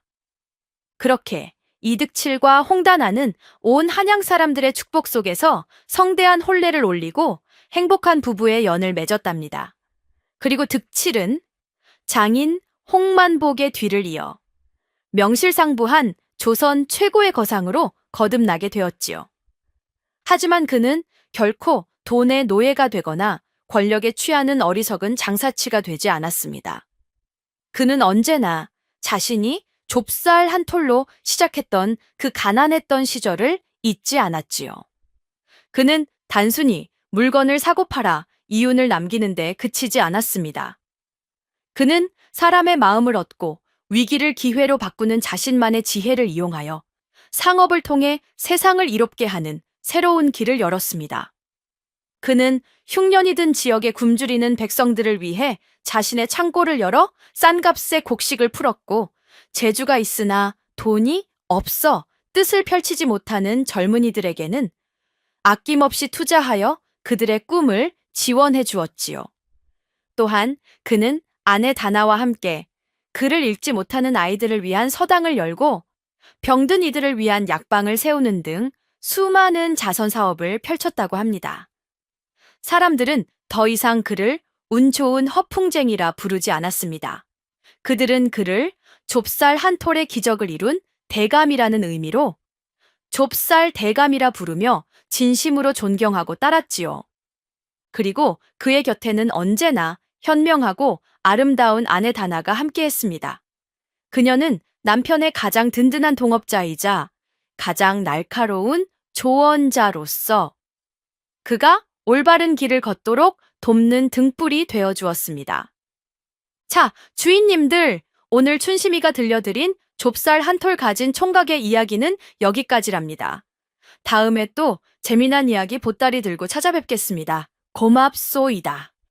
그렇게 이득칠과 홍다나는 온 한양 사람들의 축복 속에서 성대한 혼례를 올리고 행복한 부부의 연을 맺었답니다. 그리고 득칠은 장인 홍만복의 뒤를 이어 명실상부한 조선 최고의 거상으로 거듭나게 되었지요. 하지만 그는 결코 돈의 노예가 되거나 권력에 취하는 어리석은 장사치가 되지 않았습니다. 그는 언제나 자신이 좁쌀 한 톨로 시작했던 그 가난했던 시절을 잊지 않았지요. 그는 단순히 물건을 사고 팔아 이윤을 남기는 데 그치지 않았습니다. 그는 사람의 마음을 얻고 위기를 기회로 바꾸는 자신만의 지혜를 이용하여 상업을 통해 세상을 이롭게 하는 새로운 길을 열었습니다. 그는 흉년이 든 지역에 굶주리는 백성들을 위해 자신의 창고를 열어 싼 값에 곡식을 풀었고 재주가 있으나 돈이 없어 뜻을 펼치지 못하는 젊은이들에게는 아낌없이 투자하여 그들의 꿈을 지원해 주었지요. 또한 그는 아내 다나와 함께 글을 읽지 못하는 아이들을 위한 서당을 열고 병든 이들을 위한 약방을 세우는 등 수많은 자선 사업을 펼쳤다고 합니다. 사람들은 더 이상 그를 운 좋은 허풍쟁이라 부르지 않았습니다. 그들은 그를 좁쌀 한 톨의 기적을 이룬 대감이라는 의미로 좁쌀 대감이라 부르며 진심으로 존경하고 따랐지요. 그리고 그의 곁에는 언제나 현명하고 아름다운 아내 다나가 함께했습니다. 그녀는 남편의 가장 든든한 동업자이자 가장 날카로운 조언자로서 그가 올바른 길을 걷도록 돕는 등불이 되어 주었습니다. 자, 주인님들, 오늘 춘심이가 들려드린 좁쌀 한 톨 가진 총각의 이야기는 여기까지랍니다. 다음에 또 재미난 이야기 보따리 들고 찾아뵙겠습니다. 고맙소이다.